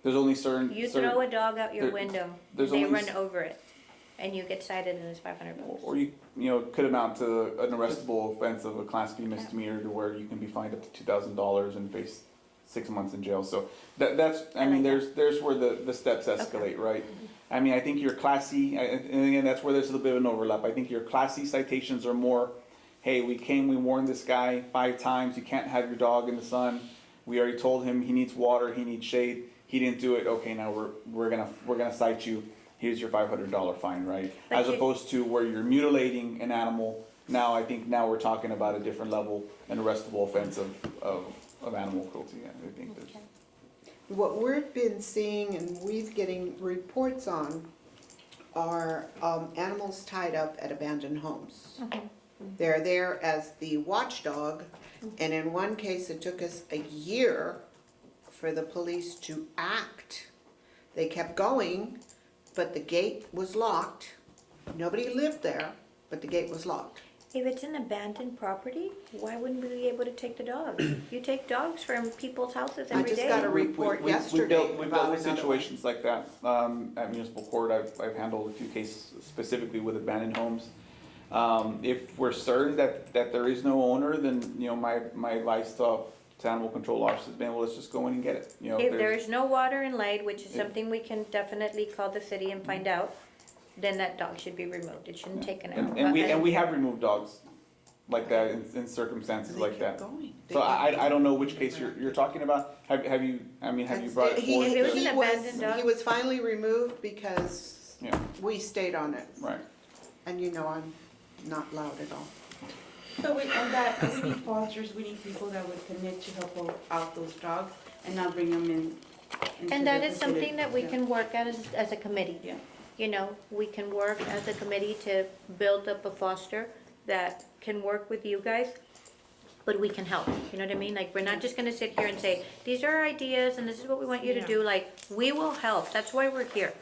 There's only certain. You throw a dog out your there- window, and there's they only run over it, and you get cited and it's $500. Or it could amount to an arrestable offense of a Class B misdemeanor, to where you can be fined up to $2,000 and face 6 months in jail. So that's, I like there's where the steps escalate, right? I mean, I think your Class C, and again, that's where there's a little bit of an overlap. I think your Class C citations are more, hey, we warned this guy 5 times, you can't have your dog in the sun. We already told him he needs water, he needs shade. He didn't do it. Okay, now we're gonna cite you. Here's your $500 fine, right? But As you- opposed to where you're mutilating an animal. Now I think we're talking about a different level, an arrestable offense of animal cruelty. I think there's. What we've been seeing and we're getting reports on are animals tied up at abandoned homes. They're there as the watchdog, and in one case, it took us a year for the police to act. They kept going, but the gate was locked. Nobody lived there, but the gate was locked. If it's an abandoned property, why wouldn't we be able to take the dogs? You take dogs from people's houses I every just day. got a report yesterday We've about dealt with another situations like that at municipal court. I've handled a few cases specifically with abandoned homes. If we're certain that there is no owner, then my advice to animal control officers has been, well, let's just go in and get it. If there is no water and light, which is something we can definitely call the city and find out, then that dog should be removed. It shouldn't take an hour. And we have removed dogs like that in circumstances like that. Going. So I don't know which case you're talking about. Have you brought it forward? If it was an abandoned dog? He was finally removed because Yeah, We stayed on it, right. and you know I'm not loud at all. So we need fosters, we need people that would commit to help out those dogs and not bring them in. into And that the is something facility. that we Yeah. can work at as a committee. Yeah. You know, we can work as a committee to build up a foster that can work with you guys, but we can help, you know what I mean? Like, we're not just gonna sit here and say, these are our ideas and this is what we want you to Yeah. do, like, we will help, that's why we're here.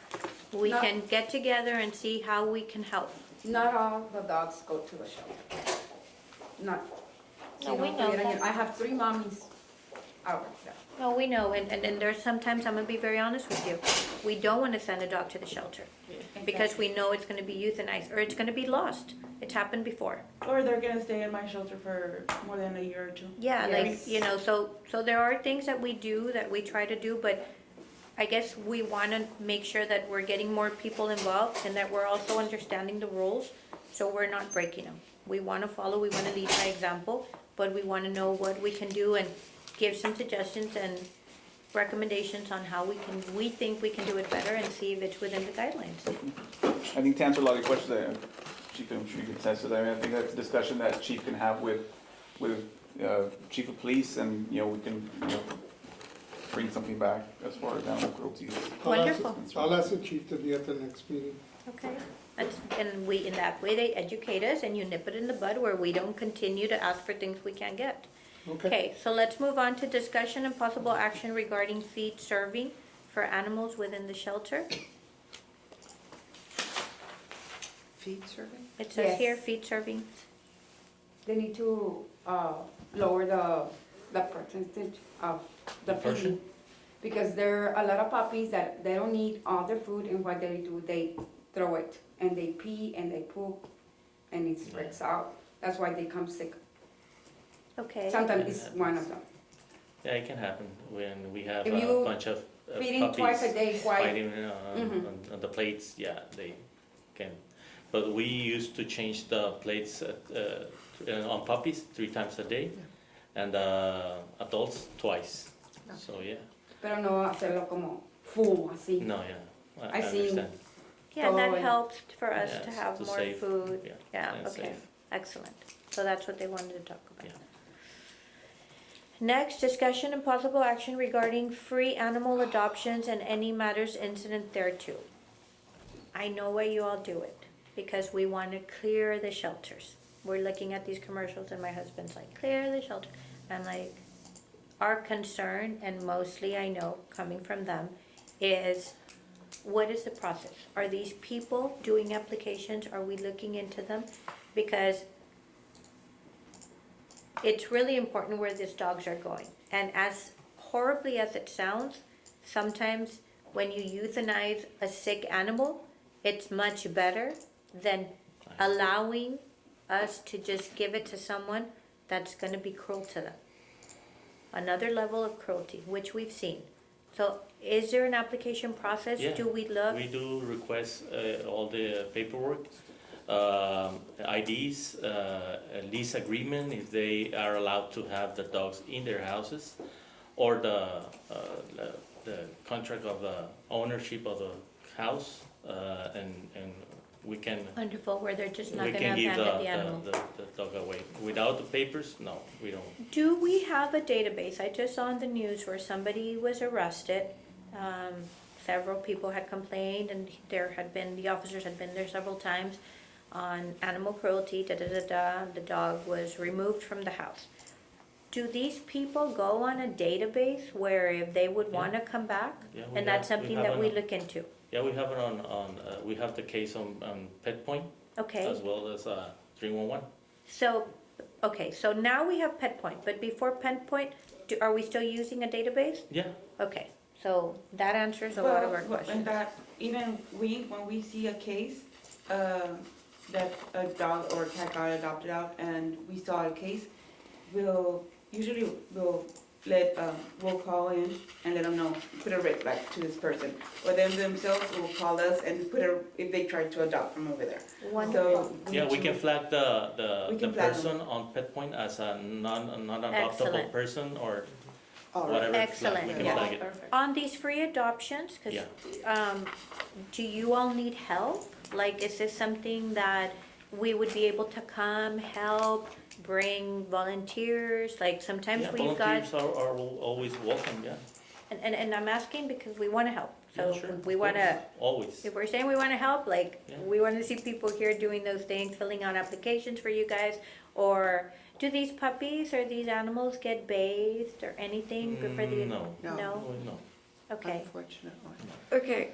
We Not- can get together and see how we can help. Not all the dogs go to the shelter. Not. No, we know that. I have 3 mommies out there. No, we know, and there's sometimes, I'm gonna be very honest with you, we don't wanna send a dog to the shelter, because we know it's gonna be euthanized, or it's gonna be lost. It's happened before. Or they're gonna stay in my shelter for more than a year or 2. Yeah, like, Yes. you know, so there are things that we do, that we try to do, but I guess we wanna make sure that we're getting more people involved and that we're also understanding the rules, so we're not breaking them. We wanna follow, we wanna lead by example, but we wanna know what we can do and give some suggestions and recommendations on how we think we can do it better and see if it's within the guidelines. I think to answer a lot of your questions, Chief, I'm sure you can attest to that. I mean, I think that's a discussion that Chief can have with Chief of Police, and, you know, we can, you know, bring something back as far as animal cruelty is Wonderful. I'll ask the chief to be at the next meeting. Okay, and we, in that way, they educate us and you nip it in the bud where we don't continue to ask for things we can't get. Okay? Okay, so let's move on to discussion and possible action regarding feed serving for animals within the shelter. Feed serving? It says Yes. here, feed serving. They need to lower the percentage of the The portion? feeding. Because there are a lot of puppies that they don't need all their food, and what they do, they throw it, and they pee and they poop, and it spreads out. That's why they come sick. Okay, Sometimes it's one of them. Yeah, it can happen when we have If a you bunch of Feeding puppies twice a day, twice. fighting Mhm. on the plates, yeah, they can. But we used to change the plates on puppies 3 times a day, and adults twice. So, yeah, Pero no hacerlo como full, así. no, yeah, I I see. understand. yeah, that Oh, and- helps for us Yeah, to have to more save, food. yeah, Yeah, and okay, safe. excellent. So that's what they wanted to talk about. Yeah. Next, discussion and possible action regarding free animal adoptions and any matters incident thereto. I know why you all do it, because we want to clear the shelters. We're looking at these commercials and my husband's like, clear the shelter. I'm like, our concern, and mostly I know coming from them, is what is the process? Are these people doing applications? Are we looking into them? Because it's really important where these dogs are going. And as horribly as it sounds, sometimes when you euthanize a sick animal, it's much better than allowing us to just give it to someone that's gonna be cruel to them. Another level of cruelty, which we've seen. So is there an application process? Yeah, Do we look? We do request all the paperwork, IDs, a lease agreement if they are allowed to have the dogs in their houses, or the contract of the ownership of the house, and we can, Wonderful, where they're just not we gonna can give abandon the animal. the dog away. Without the papers, no, we don't. Do we have a database? I just saw on the news where somebody was arrested. Several people had complained and the officers had been there several times on animal cruelty, The dog was removed from the house. Do these people go on a database where if they would Yeah. wanna come back? Yeah, And that's something have that we it on- look into, Yeah, we have it on we have the case on Pet Point okay? as well as 311. So, okay, so now we have Pet Point, but before Pet Point, are we still using a database? Yeah, Okay, so that answers a lot of our And questions. that, even when we see a case, that a dog or a cat got adopted out and we saw a case, we'll call in and let them know, put a red flag to this person. Or them themselves will call us and if they try to adopt from over there. Wonderful. So yeah, we need can to- flag We the can flag person on Pet Point as a non-adoptable Excellent. person, or All right. whatever. Excellent, We can yeah. flag it. On these free adoptions, because, do you all need help? Like, is this something that we would be able to come, help, bring volunteers? Like, sometimes Yeah, we've got, volunteers are always welcome, yeah. and I'm asking because we want to help. Yeah, So sure, we of want to, course. Always. if we're saying we want to help, like, Yeah. we want to see people here doing those things, filling out applications for you guys. Or do these puppies or these animals get bathed or anything before the? No. No. No. Okay. Unfortunately. Okay,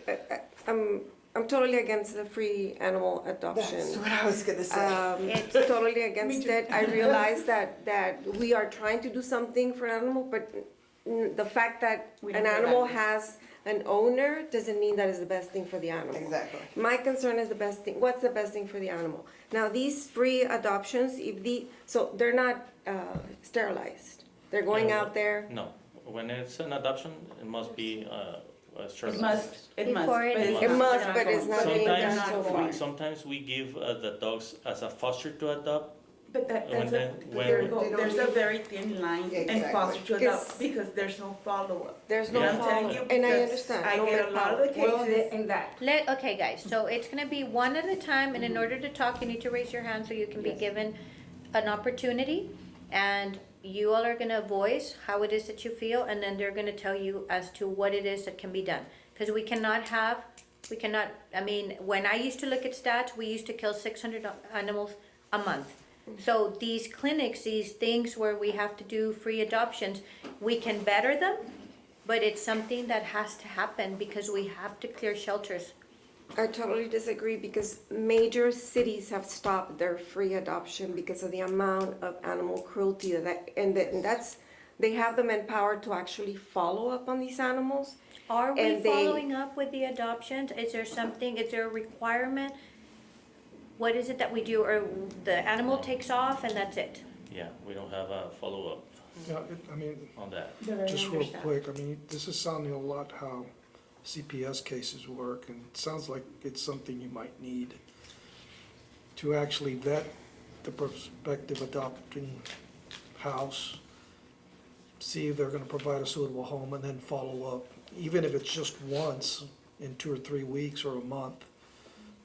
I'm totally against the free animal adoption. That's what I was gonna say. It's totally against it. I realize that we are trying to do something for animal, but the fact that We an don't know animal that. has an owner doesn't mean that is the best thing for the animal. Exactly. My concern is the best thing, what's the best thing for the animal? Now, these free adoptions, so they're not sterilized. They're going Yeah, out there. No, when it's an adoption, it must be It sterilized. must, it must. Before but it- it's It not must, gonna but go. it's not being done Sometimes, so far. sometimes we give the dogs as a foster to adopt. But When there's a very thin line in Exactly. foster to Because- adopt because there's no follow-up. There's no And I'm telling follow, you and I because understand. I no get a lot of the Well, cases. in that, Okay, guys, so it's gonna be one at a time, and in order to talk, you need to raise your hand so you can be given an opportunity. And you all are gonna voice how it is that you feel, and then they're gonna tell you as to what it is that can be done. Because we cannot, I mean, when I used to look at stats, we used to kill 600 animals a month. So these clinics, these things where we have to do free adoptions, we can better them, but it's something that has to happen because we have to clear shelters. I totally disagree because major cities have stopped their free adoption because of the amount of animal cruelty and that's, they have the manpower to actually follow up on these animals. Are we And they- following up with the adoptions? Is there a requirement? What is it that we do, or the animal takes off and that's it? Yeah, we don't have a follow-up Yeah, I mean, on that. just real quick, I mean, this is sounding a lot how CPS cases work, and it sounds like it's something you might need to actually vet the prospective adopting house, see if they're gonna provide a suitable home, and then follow up, even if it's just once in 2 or 3 weeks or a month,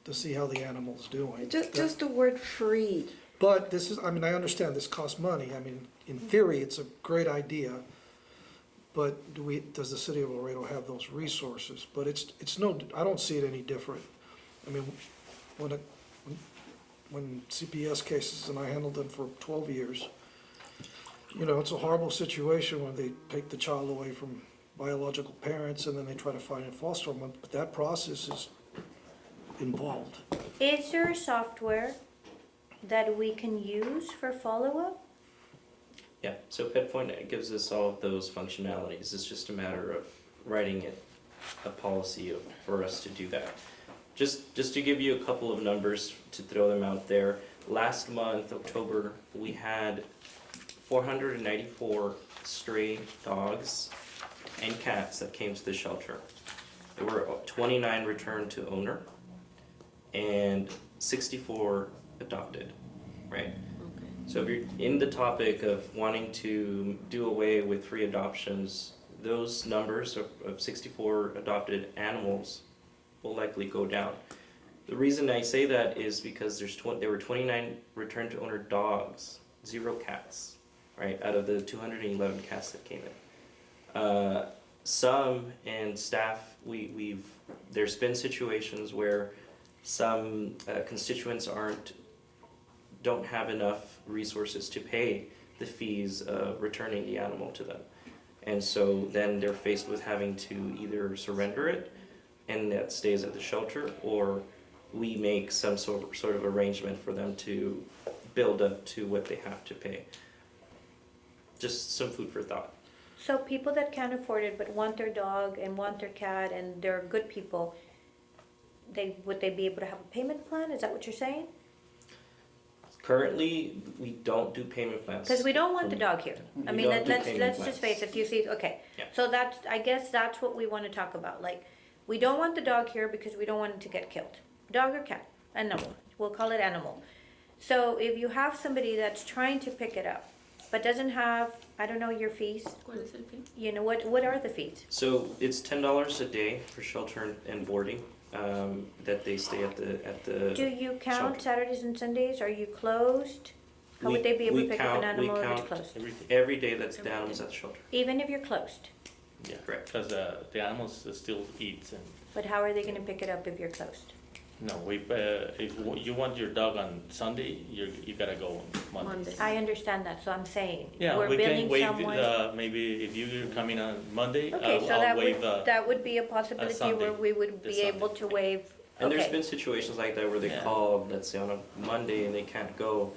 to see how the animal's doing. Just the word free. But this is, I mean, I understand this costs money. I mean, in theory, it's a great idea. But does the city of Laredo have those resources? But it's no, I don't see it any different. I mean, when CPS cases, and I handled them for 12 years, you know, it's a horrible situation when they take the child away from biological parents and then they try to find a foster home, but that process is involved. Is there a software that we can use for follow-up? Yeah, so PetPoint gives us all of those functionalities. It's just a matter of writing a policy for us to do that. Just to give you a couple of numbers to throw them out there. Last month, October, we had 494 stray dogs and cats that came to the shelter. There were 29 returned to owner and 64 adopted, right? So if you're in the topic of wanting to do away with free adoptions, those numbers of 64 adopted animals will likely go down. The reason I say that is because there were 29 returned to owner dogs, 0 cats, right, out of the 211 cats that came in. Some and staff, there's been situations where some constituents don't have enough resources to pay the fees of returning the animal to them. And so then they're faced with having to either surrender it and that stays at the shelter, or we make some sort of arrangement for them to build up to what they have to pay. Just some food for thought. So people that can't afford it but want their dog and want their cat and they're good people, would they be able to have a payment plan? Is that what you're saying? Currently, we don't do payment plans. Because we don't want the dog here. I We mean, don't do let's payment just plans. face it, you see, okay. Yeah. So I guess that's what we want to talk about. Like, we don't want the dog here because we don't want it to get killed. Dog or cat, animal, we'll call it animal. So if you have somebody that's trying to pick it up, but doesn't have I don't know your fees. What is it, fee? You know, what are the fees? So it's $10 a day for shelter and boarding, that they stay at the. Do you count Shelter. Saturdays and Sundays? Are you closed? How would We- they be able we to pick up an count- we animal if it's count closed? Everything, Every day that's the animals at the shelter. Even if you're closed? yeah. Correct. Because the animals still eat and, But how are they gonna pick it up if you're closed? no, if you want your dog on Sunday, you gotta go on Monday. I understand that, so I'm saying, Yeah, we're we can billing waive, someone. maybe if you're coming on Monday, Okay, so I'll that waive, would, that would be a possibility Sunday, where we would the be Sunday. able to waive, And there's okay. been situations like that where they Yeah. call, let's say on a Monday and they can't go.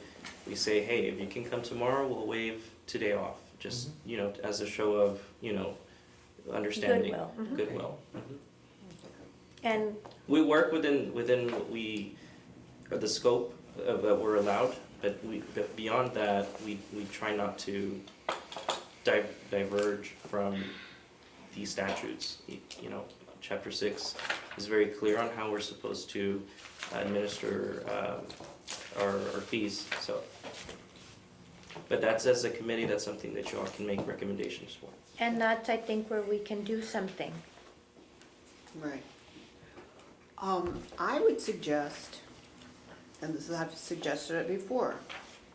We say, hey, if you can come tomorrow, we'll waive today off. Just, you know, as a show of, you know, understanding. Goodwill, mhm. Goodwill. And We work within what we, or the scope of what we're allowed, but beyond that, we try not to diverge from these statutes. You know, chapter 6 is very clear on how we're supposed to administer our fees, so. But that's, as a committee, that's something that you all can make recommendations for. And that's, I think, where we can do something. Right. I would suggest, and this is, I've suggested it before,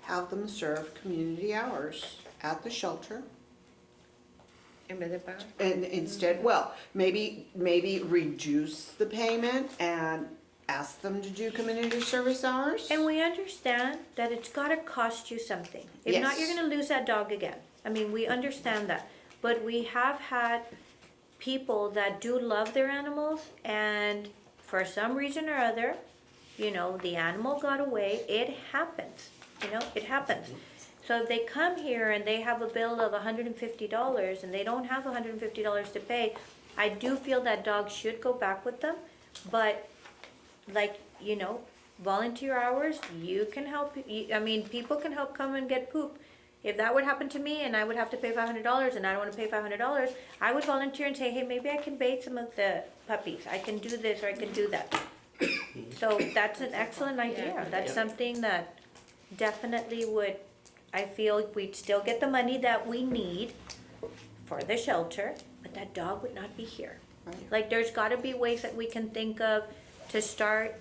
have them serve community hours at the shelter. En vez de pagar. And instead, well, maybe reduce the payment and ask them to do community service hours. And we understand that it's gotta cost you something. If not, Yes. you're gonna lose that dog again. I mean, we understand that. But we have had people that do love their animals, and for some reason or other, you know, the animal got away. It happens, you know, it happens. So if they come here and they have a bill of $150 and they don't have $150 to pay, I do feel that dog should go back with them. But like, you know, volunteer hours, you can help, I mean, people can help come and get poop. If that would happen to me and I would have to pay $500 and I don't wanna pay $500, I would volunteer and say, hey, maybe I can bathe some of the puppies. I can do this or I can do that. So that's an excellent idea. That's something that definitely would, I feel we'd still get the money that we need for the shelter, but that dog would not be here. Right. Like, there's gotta be ways that we can think of to start,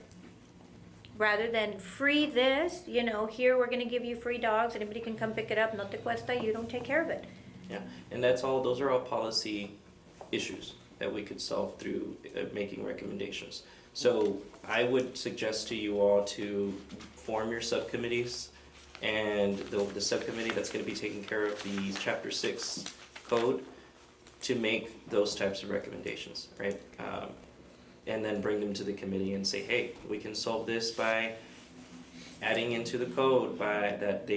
rather than free this, you know, here, we're gonna give you free dogs, anybody can come pick it up, no te cuesta, you don't take care of it. Yeah, and those are all policy issues that we could solve through making recommendations. So I would suggest to you all to form your subcommittees, and the subcommittee that's gonna be taking care of the chapter 6 code to make those types of recommendations, right? And then bring them to the committee and say, hey, we can solve this by adding into the code by that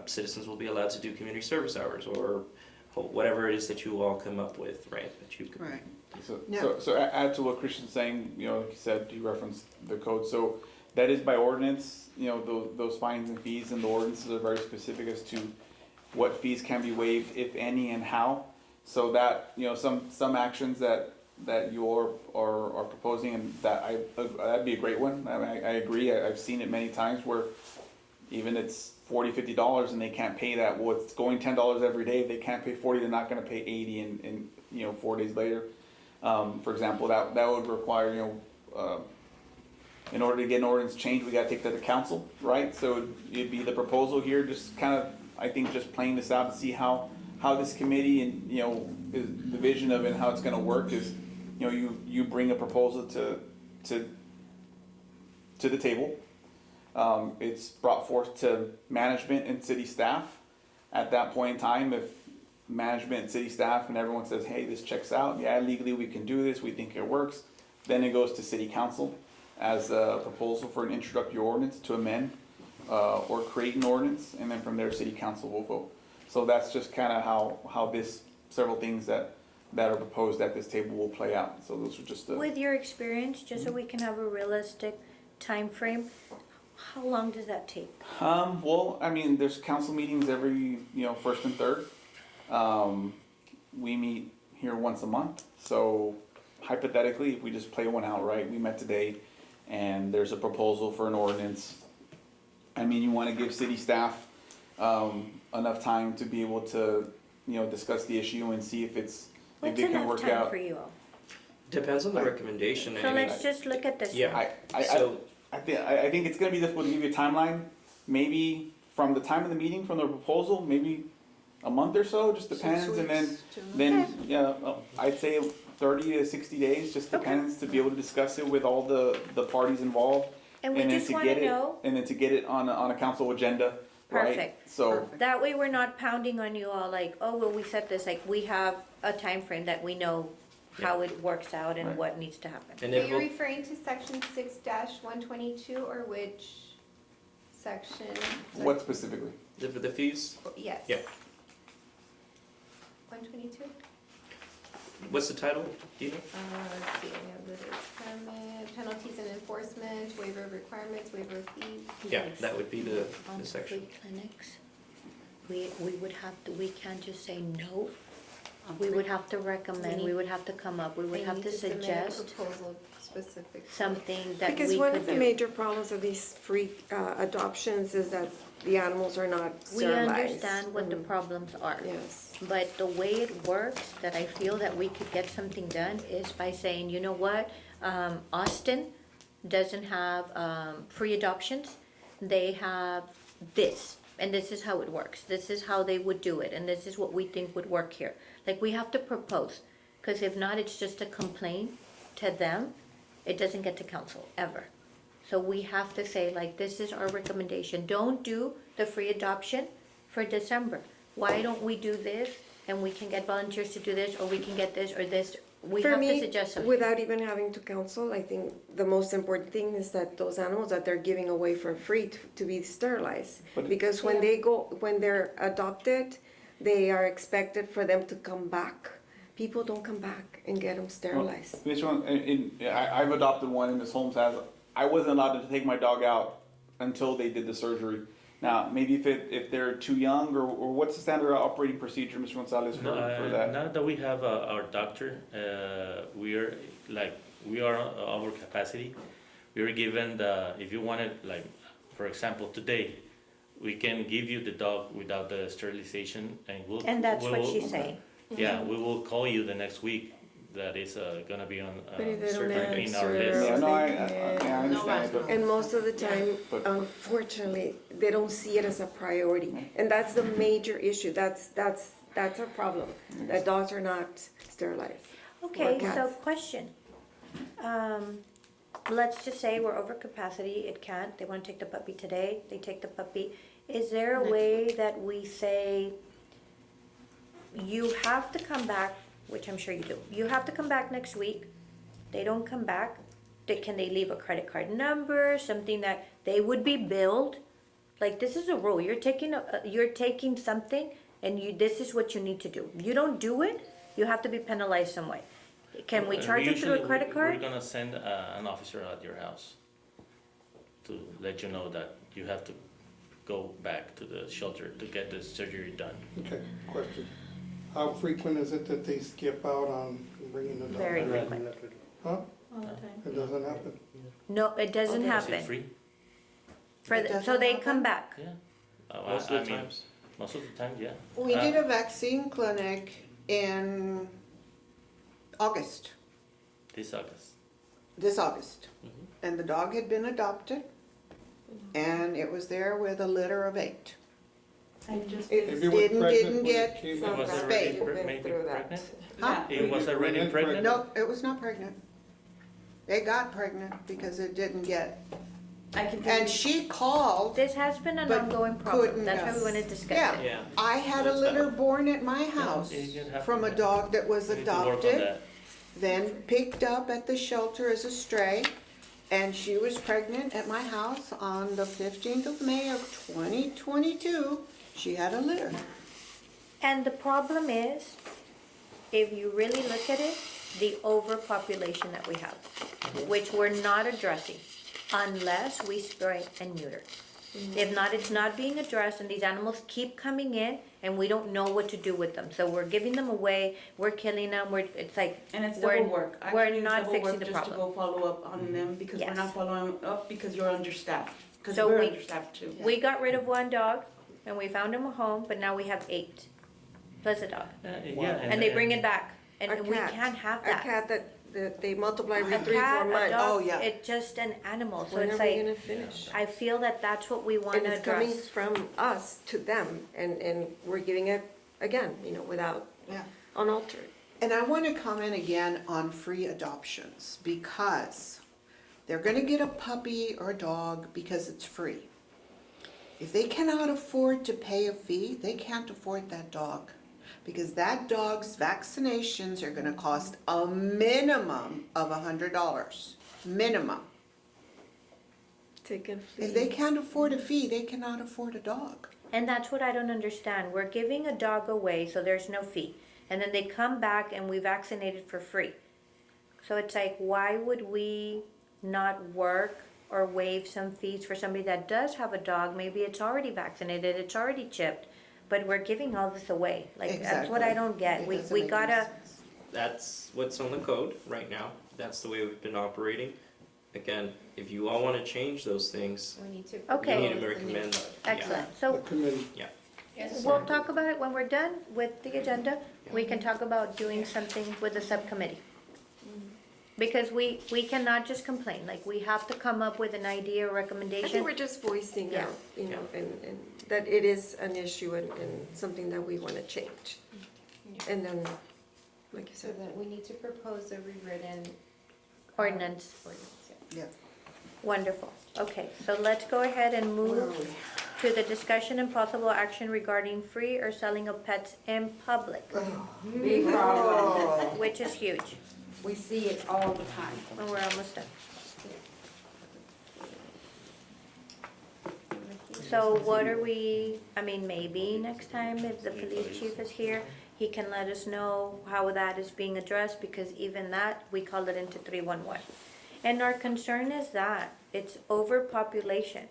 citizens will be allowed to do community service hours, or whatever it is that you all come up with, right? That you could. Right. So, so add to what Christian's saying, you know, like you said, you referenced the code, so that is by ordinance, you know, those fines and fees and the ordinances are very specific as to what fees can be waived, if any, and how. So that, you know, some actions that you are proposing, and that'd be a great one. I mean, I agree. I've seen it many times where even it's $40, $50 and they can't pay that. Well, it's going $10 every day. If they can't pay 40, they're not going to pay 80 in you know 4 days later. For example, that would require, you know, in order to get an ordinance changed, we got to take that to council, right? So it'd be the proposal here, just kind of, I think, just playing this out to see how this committee and, you know, the vision of it and how it's going to work is, you know, you bring a proposal to the table. It's brought forth to management and city staff. At that point in time, if management and city staff and everyone says, hey, this checks out, yeah, legally we can do this, we think it works, then it goes to city council as a proposal for an introductory ordinance to amend or create an ordinance, and then from there, city council will vote. So that's just kind of how this, several things that are proposed at this table will play out. So those are just With your experience, just so we can have a realistic time frame, how long does that take? Well, I mean, there's council meetings every, you know, first and third. We meet here once a month. So hypothetically, if we just play one out, right, we met today and there's a proposal for an ordinance. I mean, you want to give city staff enough time to be able to discuss the issue and see if it's, if What's it can enough work time out. for you all? Depends on the I- recommendation. So I mean, let's just look at this yeah. one. So- I think it's gonna be difficult to give you a timeline, maybe from the time of the meeting, from the proposal, maybe a month or so, just depends, and then, yeah, I'd say 30 to 60 days, just Okay. depends, to be able to discuss it with all the parties involved. And we then just to wanna get it- know, And then to get it on a council agenda, right? Perfect. So, that way we're not pounding on you all like, oh, well, we set this, like, we have a time frame that we know how it works out and Right. what needs to happen. And Are if you we'll- referring to section 6-122 or which section? what specifically? the fees, Yes. Yeah. 122? what's the title? Do you know? Let's see, I have the permit, penalties and enforcement, waiver of requirements, waiver of fees. Yeah, Yes. that would be the On section. free clinics, we would have to, we can't just say no. We would have to recommend, we would have to come up, we would They have need to submit a suggest Proposal specific. something that we Because one of could the do. major problems of these free adoptions is that the animals are not We sterilized. understand what the problems are. Yes. But the way it works, that I feel that we could get something done is by saying, you know what? Austin doesn't have, free adoptions. They have this, and this is how it works. This is how they would do it, and this is what we think would work here. Like, we have to propose, cause if not, it's just a complaint to them. It doesn't get to council, ever. So we have to say, like, this is our recommendation. Don't do the free adoption for December. Why don't we do this, and we can get volunteers to do this, or we can get this or this? We For have to me, suggest something. without even having to counsel, I think the most important thing is that those animals that they're giving away for free to be sterilized. But- Because when when they're adopted, they are expected for them to come back. People don't come back and get them sterilized. This one, I've adopted one, and Ms. Holmes has. I wasn't allowed to take my dog out until they did the surgery. Now, maybe if they're too young, or what's the standard operating procedure, Mr. Gonzalez, for that? Now that we have our doctor, we are our capacity. We are given if you want it, like, for example, today, we can give you the dog without the sterilization, and And that's what we'll- she's saying. Yeah, we will call you the next week. That is gonna be on But if they don't certain in our answer, list. Yeah, no, I Yeah. understand, but. And most of the time, But- unfortunately, they don't see it as a priority. And that's the major issue. That's our problem, that dogs are not sterilized. Okay, Or so cats. question. Let's just say we're over capacity, it can't, they wanna take the puppy today, they take the puppy. Is there a way that we say, you have to come back, which I'm sure you do, you have to come back next week, they don't come back, can they leave a credit card number, something that they would be billed? Like, this is a rule, you're taking something, and this is what you need to do. You don't do it, you have to be penalized some way. Can we charge them through a Usually, credit card? We're gonna send an officer at your house to let you know that you have to go back to the shelter to get the surgery done. Okay, question. How frequent is it that they skip out on bringing the dog? Very back? frequent. Huh? It doesn't happen. No, it doesn't Is it happen. free? So they come back. Yeah. Most of the times. Most of the time, yeah. We did a vaccine clinic in August, This August. this August. Mhm. And the dog had been adopted, and it was there with a litter of 8. I just, If you were Didn't pregnant when get it came It in. was Right. already Spayed. Went maybe through that. pregnant? Huh? It was already Went pregnant? No, it was not pregnant. It got pregnant because it didn't get, I can. and she called. This has been an But ongoing problem, couldn't, that's why we wanna discuss Yeah. it. Yeah. I had a That's litter valid. born at my house you have from to- a dog that was We need to work on adopted, that. then picked up at the shelter as a stray, and she was pregnant at my house on the 15th of May of 2022. She had a litter. And the problem is, if you really look at it, the overpopulation that we have, which we're not addressing unless we spray and neuter. If not, it's not being addressed, and these animals keep coming in, and we don't know what to do with them. So we're giving them away, we're killing them, it's like, And it's we're- double work. we're Actually, it's not double fixing work the just to problem. go follow up on them because we're Yes. not following up because you're understaffed. Because So we're we- understaffed too. we got rid of one dog, and we found him a home, but now we have 8. plus a dog. Yeah, And they bring it back, A and we cat. can't have A that. cat that they multiply every A 3, 4 cat, a months. Oh, dog, yeah. it's just an animal, so When it's are we like, gonna finish? I feel that that's what we want And to it's coming address. from us to them, and we're giving it, again, without, Yeah. unaltered. And I want to comment again on free adoptions because they're going to get a puppy or a dog because it's free. If they cannot afford to pay a fee, they can't afford that dog because that dog's vaccinations are going to cost a minimum of $100. Minimum. Take and If they can't afford a fee, they cannot afford a dog. And that's what I don't understand. We're giving a dog away, so there's no fee. And then they come back and we vaccinate it for free. So it's like, why would we not work or waive some fees for somebody that does have a dog? Maybe it's already vaccinated, it's already chipped, but we're giving all this away. Like, that's what I don't get. It We doesn't make any gotta, sense. That's what's on the code right now. That's the way we've been operating. Again, if you all wanna change those things, We need to. Okay. you need to recommend, yeah. excellent. The So committee. we'll talk about it when we're done with the agenda. We can talk about doing something with the subcommittee. Because we cannot just complain, like, we have to come up with an idea or I think recommendation. we're just voicing Yeah. out, and that it is an issue and something that we wanna change. And then, like you So said, then we need to propose a rewritten. Ordinance. Yeah. Yeah. Wonderful. Okay, so let's go ahead and Where are move we? to the discussion and possible action regarding free or selling of pets in public, Big problem. which is huge. We see it all the time. And we're almost done. So what are we, I mean, maybe next time if the police chief is here, he can let us know how that is being addressed, because even that, we call it into 311. And our concern is that, it's overpopulation.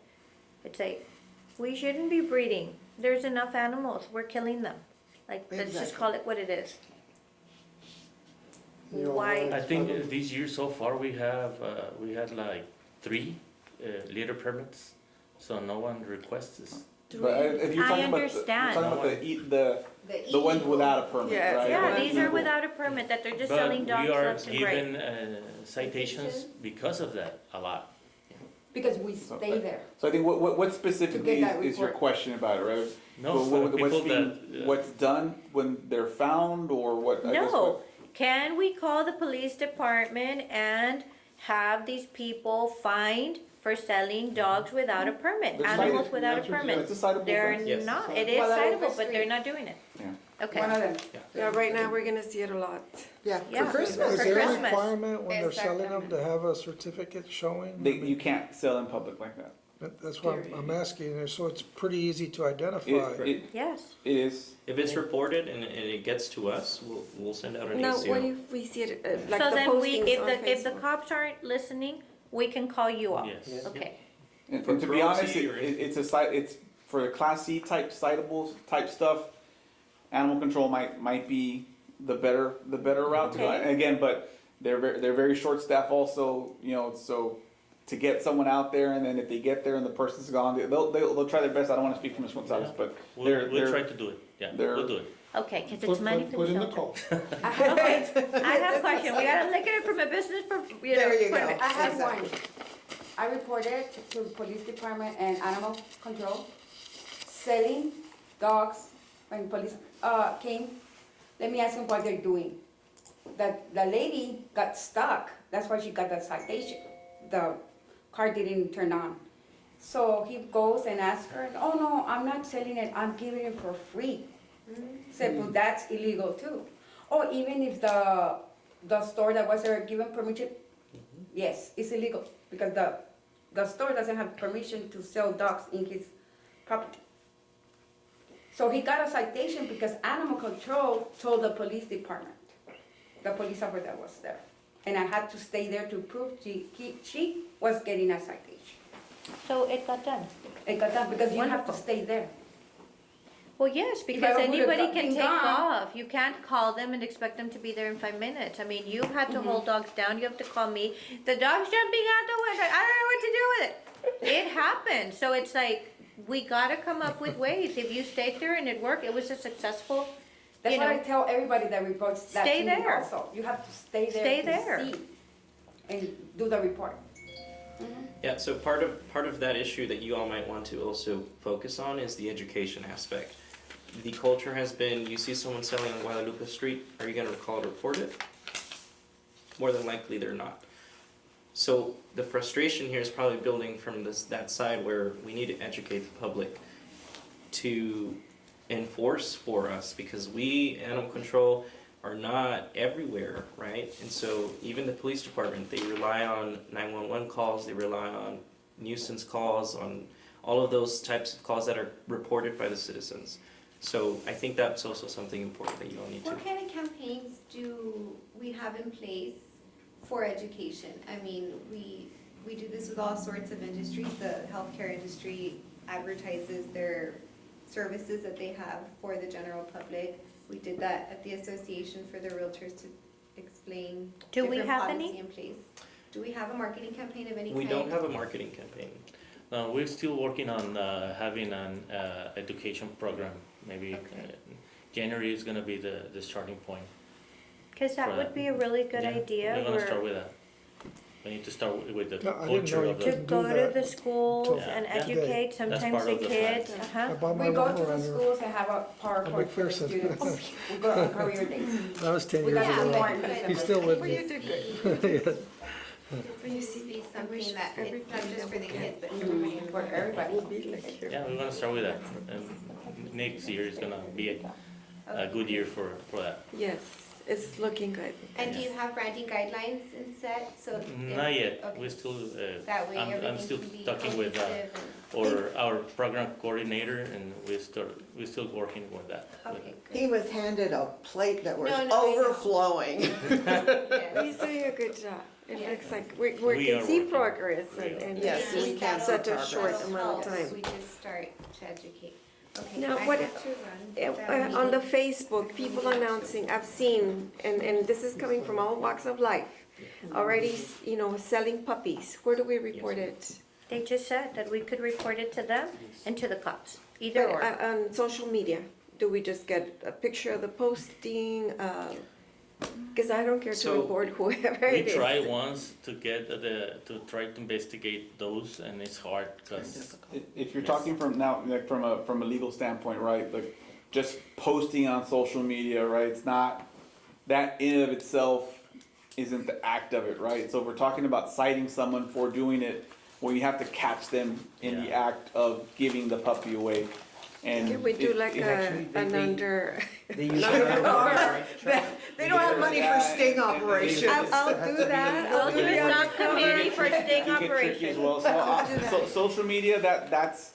It's like, we shouldn't be breeding. There's enough animals, we're killing them. Like, let's just Exactly. call it what it is. You know, Why? I think this year so far we had like 3 litter permits, so no one requests this. But if you're I talking about understand. you're talking about the ones without a permit, Yes. right? Yeah, The these are people- without a permit, that they're just But selling dogs we are left and right. given citations because of that a lot. Because we stay there. So I think what specifically that is your report. question about it, right? No, But for what's people being- that, what's done when they're found, or what? I guess No, what- can we call the police department and have these people fined for selling dogs without a permit, They're animals cited. without a That's what- permit? It's a citable They're offense. Yes. not, it is Well, that citable, was but they're free. not doing it. Yeah. Okay, One of them. yeah, right now, we're gonna see it a lot. Yeah, Yeah. for Christmas. Is For there a Christmas. requirement when they're selling them Exactly. to have a certificate showing? You can't sell in public like that. That's what I'm asking, so it's pretty easy to identify. It yes. is. If it's reported and it gets to us, we'll send out an Now, what ACO. if we see it, like So the then we, postings on if the Facebook? cops aren't listening, we can call you all. Yes. Okay, And, For and to be honest, cruelty or it's a site. It's for the Class C type citables type stuff. Animal control might be the better route to go. Okay. And again, but they're very short staffed also. So to get someone out there, and then if they get there and the person's gone, they'll try their best. I don't want to speak for Ms. Gonzalez, but We'll they're try to do it, yeah, they're- we'll do it. okay, cause it's money for Put the in the shelter. call. Okay, I have a question, we gotta look at it from a business, There you go. point of view. I have Exactly. one. I reported to the police department and animal control, selling dogs, when police, came, let me ask them what they're doing. The lady got stuck, that's why she got the citation. The car didn't turn on. So he goes and asks her, oh no, I'm not selling it, I'm giving it for free. Said, well, that's illegal too. Or even if the store that was there given permission, yes, it's illegal, because the store doesn't have permission to sell dogs in his property. So he got a citation because animal control told the police department, the police officer that was there. And I had to stay there to prove she was getting a citation. So it got done. It got done because you have Wonderful. to stay there. Well, yes, because I would've anybody can been take gone. off. You can't call them and expect them to be there in 5 minutes. I mean, you had to hold dogs down, you have to call me. The dog's jumping out the window, I don't know what to do with it. It happened, so it's like, we gotta come up with ways. If you stayed there and it worked, it was a successful That's You what I know, tell everybody that reports that Stay to me there. also. You have to stay Stay there there. to see and do the report. Yeah, so part of that issue that you all might want to also focus on is the education aspect. The culture has been, you see someone selling on Guadalupe Street, are you gonna call and report it? More than likely they're not. So the frustration here is probably building from that side where we need to educate the public to enforce for us, because we, animal control, are not everywhere, right? And so even the police department, they rely on 911 calls, they rely on nuisance calls, on all of those types of calls that are reported by the citizens. So I think that's also something important that you all need to. What kind of campaigns do we have in place for education? I mean, we do this with all sorts of industries. The healthcare industry advertises their services that they have for the general public. We did that at the Association for the Realtors to explain Do we different have policy any? in place. Do we have a marketing campaign of any kind? We don't have a marketing campaign. We're still working on having an education program. Maybe January is gonna be the starting point. Because that would be a really good Yeah, idea. We're gonna where- start with that. We need to start with the No, I didn't culture know of To you the. could go do to that. the schools Yeah. and Yeah. educate, That's sometimes part the of the kids, plan. I uh-huh. bought my We go mower to the on your- schools and have a a PowerPoint for the McPherson. students. We go on career days. That was 10 We years got ago. more in He's still with Well, me. you did good. It needs to be something that it's not just for the kids, but For everybody. Yeah, we're gonna start with that. And next year is gonna be a good year for that. Yes, it's looking good. And do you have branding guidelines in set, so? if- Not yet. okay. We're still. That way I'm everything still can be talking with cohesive or our program coordinator, and we're still working with that. and, okay, He great. was handed a plate that was No, no, I know. overflowing. Yes. He's doing a good job. It Yeah. looks like we We can are see working. progress We are. and Yes, it's we in can see such a progress. short That'll amount of help. time. We just start to educate. Okay, Now, I what- have to run. That On the meeting. Facebook, people announcing, I've seen, and this is coming from all walks of life, already, selling puppies. Where do we report it? They just said that we could report it to them and to the cops, either But, or. on social media, do we just get a picture of the posting? Because I don't care to So, report whoever We it is. tried once to get to try to investigate those, and it's hard because If you're Yes. talking from now, like from a legal standpoint, right, like just posting on social media, right, it's not, that in of itself isn't the act of it, right? So if we're talking about citing someone for doing it, well, you have to catch them in the Yeah. act of giving the puppy away. And Can we do it- like it actually- an under? They don't have money for sting operations. I'll do that. We'll I'll do a the subcommittee for sting It can get tricky operation. as well. So, social media, that's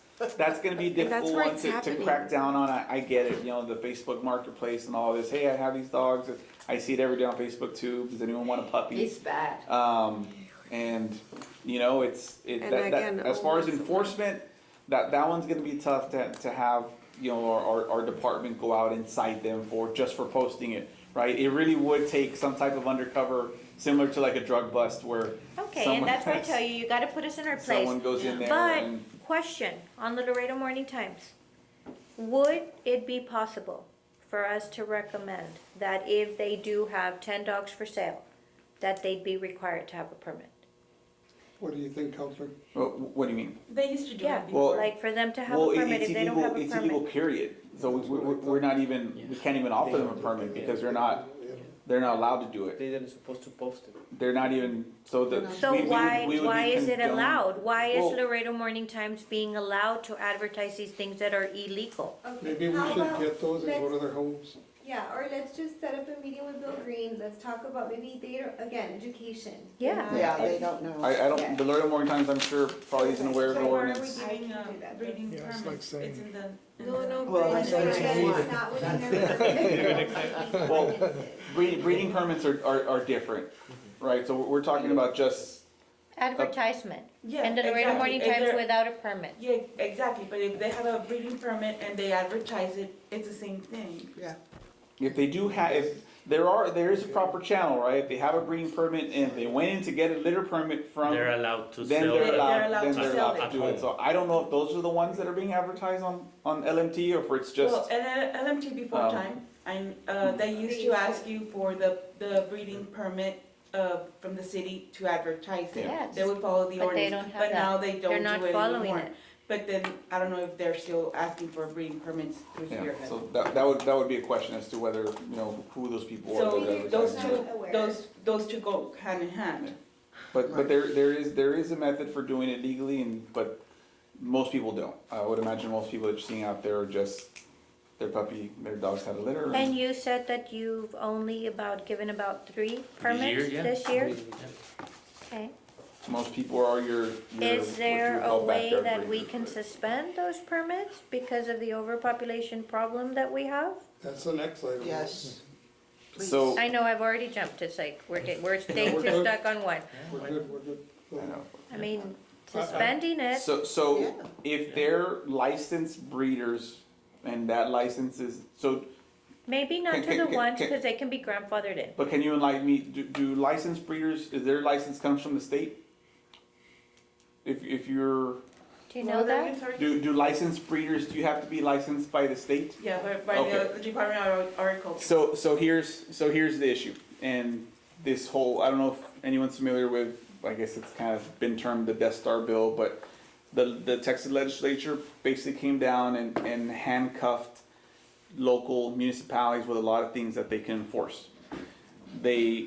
gonna be a And that's difficult where one it's to happening. crack down on. I get it, the Facebook marketplace and all this. Hey, I have these dogs. I see it every day on Facebook too. Does anyone want a puppy? It's bad. And it's And that, again, as far as always- enforcement, that one's gonna be tough to have our department go out and cite them just for posting it, right? It really would take some type of undercover, similar to like a drug bust where Okay, someone and that's why I has- tell you, you gotta put us in our place. someone goes in there But, and question, on the Laredo Morning Times, would it be possible for us to recommend that if they do have 10 dogs for sale, that they'd be required to have a permit? What do you think, Counselor? what do you mean? They used to do Yeah, that before. like for them to have Well, a permit it's if they don't illegal. have a It's illegal. permit. Period. So we're not even. We can't even offer them a permit because they're not allowed to do it. They're supposed to post it. They're not even. So So why is it condone- allowed? Why is Well- Laredo Morning Times being allowed to advertise these things that are illegal? Okay, Maybe we how should about get those and go to let's- their homes. Yeah, or let's just set up a meeting with Bill Green, let's talk about maybe data, again, education. Yeah. Yeah, they don't know. I don't. The Laredo Morning Times, I'm sure, probably isn't aware of the So why are we ordinance. giving I can do that. breeding Yeah, it's permits? like saying- It's in the. No. Well, breeding that's Because what permits. it's not within their purview. Well, breeding permits are different, right? So we're talking about just. Advertisement Yeah, in the Laredo exactly. Morning If Times they're- without a permit. Yeah, exactly, but if they have a breeding permit and they advertise it, it's the same thing. Yeah. If they do have, if there is a proper channel, right? If they have a breeding permit and if they went in to get a litter permit from, they're then allowed to they're sell. They're allowed, allowed then to they're sell allowed it. to do it. So I don't know if those are the ones that are being advertised on LMT or if it's Well, just, and LMT before Um, time They used to ask you for the breeding permit, from the city to advertise it. Yes. They would follow the But they ordinance, don't have but now that. they They're don't not do it following anymore. it. But then, I don't know if they're still asking for breeding permits through Yeah, Spearhead. so that would be a question as to whether, you know, who those people are. So that those advertise. those two go hand in hand. But there is a method for doing it legally, but most people don't. I would imagine most people that you're seeing out there are just, their dogs had a litter. And you said that you've only given about 3 permits yeah. this year? Yeah. Okay. Most people are your. Is what there you would a call way backyard that we breeders, can right? suspend those permits because of the overpopulation problem that we have? That's the next item. Yes. Please. So, I know, I've already jumped, it's like, we're staying we're too good. stuck on one. We're good, we're good. I know. I mean, suspending it, So Yeah. if they're licensed breeders and that license is, so, maybe not to Can- the can- ones, can- because they can be grandfathered in. but can you enlighten me, do licensed breeders, is their license comes from the state? If you're, Do you know that? do licensed breeders, do you have to be licensed by the state? Yeah, by Okay. the Department of Agriculture. So here's the issue, and this whole, I don't know if anyone's familiar with, I guess it's kind of been termed the Death Star bill, but the Texas legislature basically came down and handcuffed local municipalities with a lot of things that they can enforce. They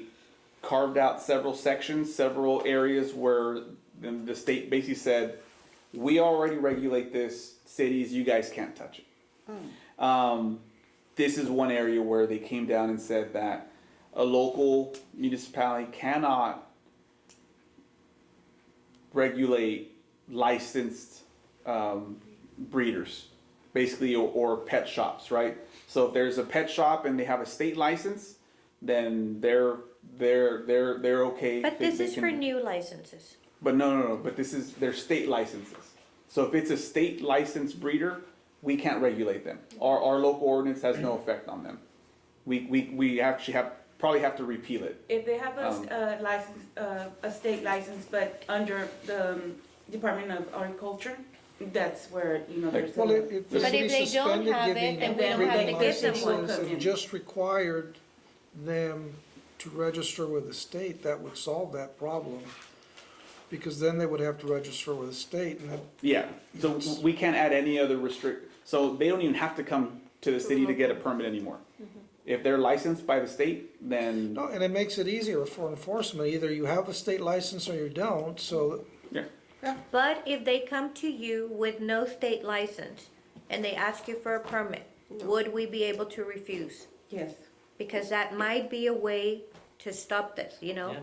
carved out several sections, several areas where the state basically said, we already regulate this, cities, you guys can't touch it. This is one area where they came down and said that a local municipality cannot regulate licensed breeders, basically, or pet shops, right? So if there's a pet shop and they have a state license, then they're okay. But They- this they is can- for new licenses. But no, but this is their state licenses. So if it's a state licensed breeder, we can't regulate them. Our local ordinance has no effect on them. We actually probably have to repeal it. If they have a license, a state license, but under the Department of Agriculture, that's where, there's. Well, a- if the But city if they don't suspended have it, giving then we don't breeding have to give them one. licenses and just required them to register with the state, that would solve that problem. Because then they would have to register with the state, and that, Yeah, so we can't add any other so they don't even have to come to the city to get a permit anymore. If they're licensed by the state, then, no, and it makes it easier for enforcement, either you have a state license or you don't, so, yeah. But if they come to you with no state license and they ask you for a permit, would we be able to refuse? Yes, Because that might be a way to stop this, Yeah.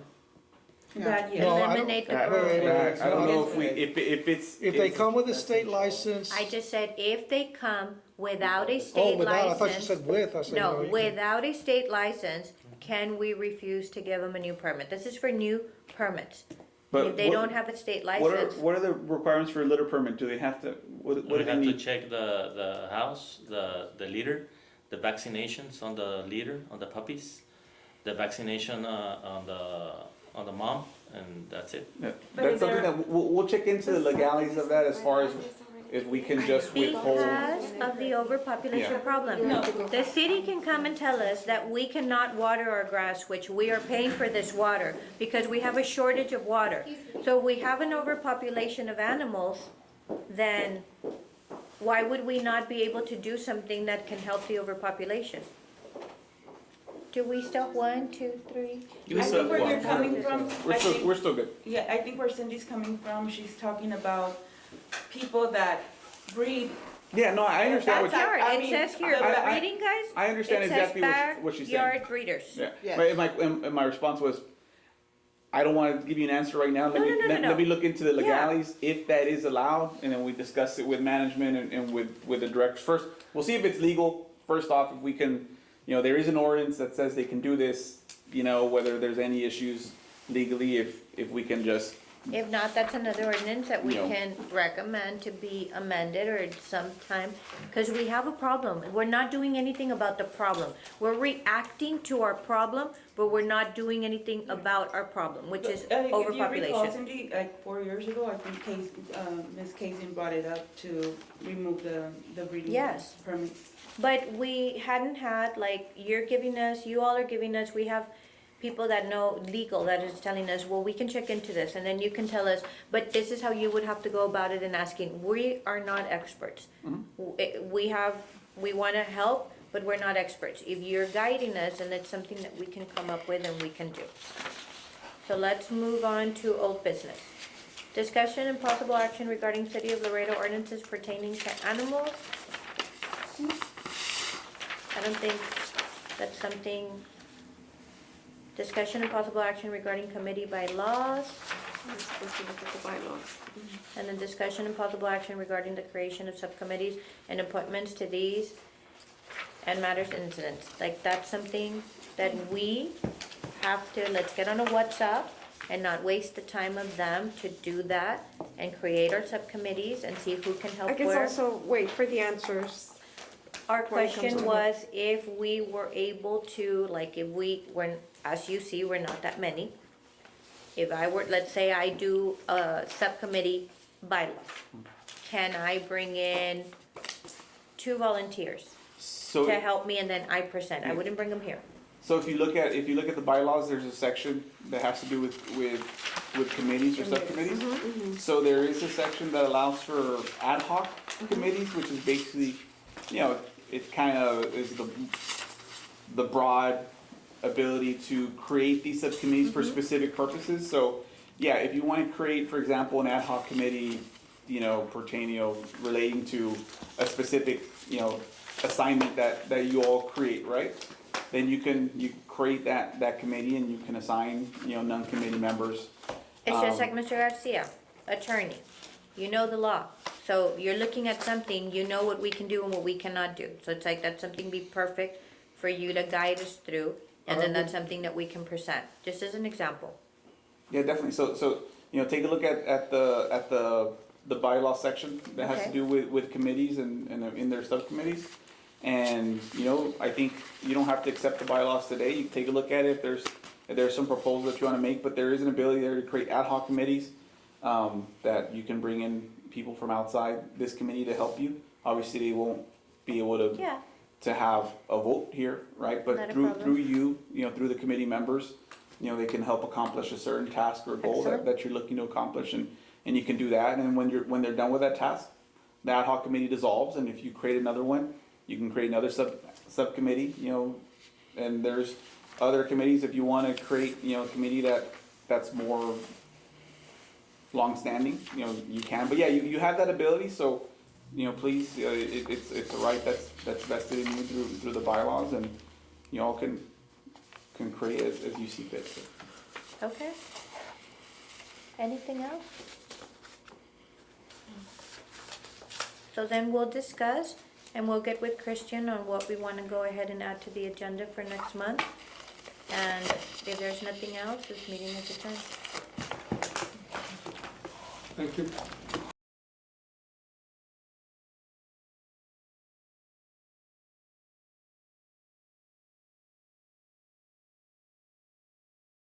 that, yes. No, I don't- Eliminate the wait, wait, problem. wait. I don't know if it's. if they come with a state license. I just said if they come without a Oh, state without, I thought you license. said with, I said no. No, you can- without a state license, can we refuse to give them a new permit? This is for new permits. But If they what- don't have a state What license, are the requirements for a litter permit? Do they have to, what do We they have to need? check the house, the litter, the vaccinations on the litter, on the puppies, the vaccination on the mom, and that's it. Yeah, But That's is something there- that, we'll check into the legalities of that as far as if we can just withhold. because of the overpopulation Yeah. problem. The city can come and tell us that we cannot water our grass, which we are paying for this water, because we have a shortage of water. So we have an overpopulation of animals, then why would we not be able to do something that can help the overpopulation? Do we still, 1, 2, 3? I think where they're coming from, We're still good. yeah, I think where Cindy's coming from, she's talking about people that breed. Yeah, no, I understand what, That's you- I It mean, says here, I- breeding guys, I understand it says exactly what she's saying. backyard breeders. Yeah, Yes. but my response was, I don't wanna give you an answer right now, let me, No. let me look into the Yeah. legalities, if that is allowed, and then we discuss it with management and with the directors. First, we'll see if it's legal, first off, if we can, there is an ordinance that says they can do this, whether there's any issues legally, if we can just If not, that's another ordinance that we You know. can recommend to be amended or sometime, because we have a problem. We're not doing anything about the problem. We're reacting to our problem, but we're not doing anything about our problem, which is If you recall, overpopulation. Cindy, like 4 years ago, I think Ms. Kazin brought it up to remove the breeding Yes. permit. But we hadn't had, like, you all are giving us, we have people that know legal that is telling us, well, we can check into this, and then you can tell us, but this is how you would have to go about it and asking. We are not experts. We wanna help, but we're not experts. If you're guiding us, and it's something that we can come up with and we can do. So let's move on to old business. Discussion and possible action regarding City of Laredo ordinances pertaining to animals. I don't think that's something. Discussion and possible action regarding committee bylaws, We're supposed to look at the bylaws. and then discussion and possible action regarding the creation of subcommittees and appointments to these and matters incidents. Like, that's something that we have to, let's get on a WhatsApp and not waste the time of them to do that and create our subcommittees and see who can I help guess where. also, wait for the answers. Our when it comes question to- was if we were able to, like, if we were, as you see, we're not that many. If I were, let's say I do a subcommittee bylaws, can I bring in 2 volunteers So, to help me and then I present? I wouldn't bring them here. so if you look at the bylaws, there's a section that has to do with committees or subcommittees. So there is a section that allows for ad hoc committees, which is basically, it kind of is the broad ability to create these subcommittees for specific purposes. So, yeah, if you want to create, for example, an ad hoc committee, relating to a specific, assignment that you all create, right? Then you create that committee and you can assign, non-committee members. It's just like Mr. Garcia, attorney. You know the law. So you're looking at something, you know what we can do and what we cannot do. So it's like that's something be perfect for you to guide us through. And then that's something that we can present, just as an example. Yeah, definitely. So take a look at the bylaw section that has to Okay. do with committees and in their subcommittees. And, I think you don't have to accept the bylaws today. You can take a look at it if there's some proposals that you want to make, but there is an ability there to create ad hoc committees, that you can bring in people from outside this committee to help you. Obviously, they won't be able to Yeah, to have a vote here, right? Not But a through problem. you, through the committee members, they can help accomplish a certain task or goal Excellent. that you're looking to accomplish, and you can do that. And when they're done with that task, the ad hoc committee dissolves, and if you create another one, you can create another subcommittee, and there's other committees if you want to create, a committee that's more long-standing, you can. But yeah, you have that ability, so please, it's a right that's vested in you through the bylaws, and you all can create as you see fit. okay. Anything else? So then we'll discuss and we'll get with Christian on what we want to go ahead and add to the agenda for next month. And if there's nothing else, this meeting is adjourned. Thank you.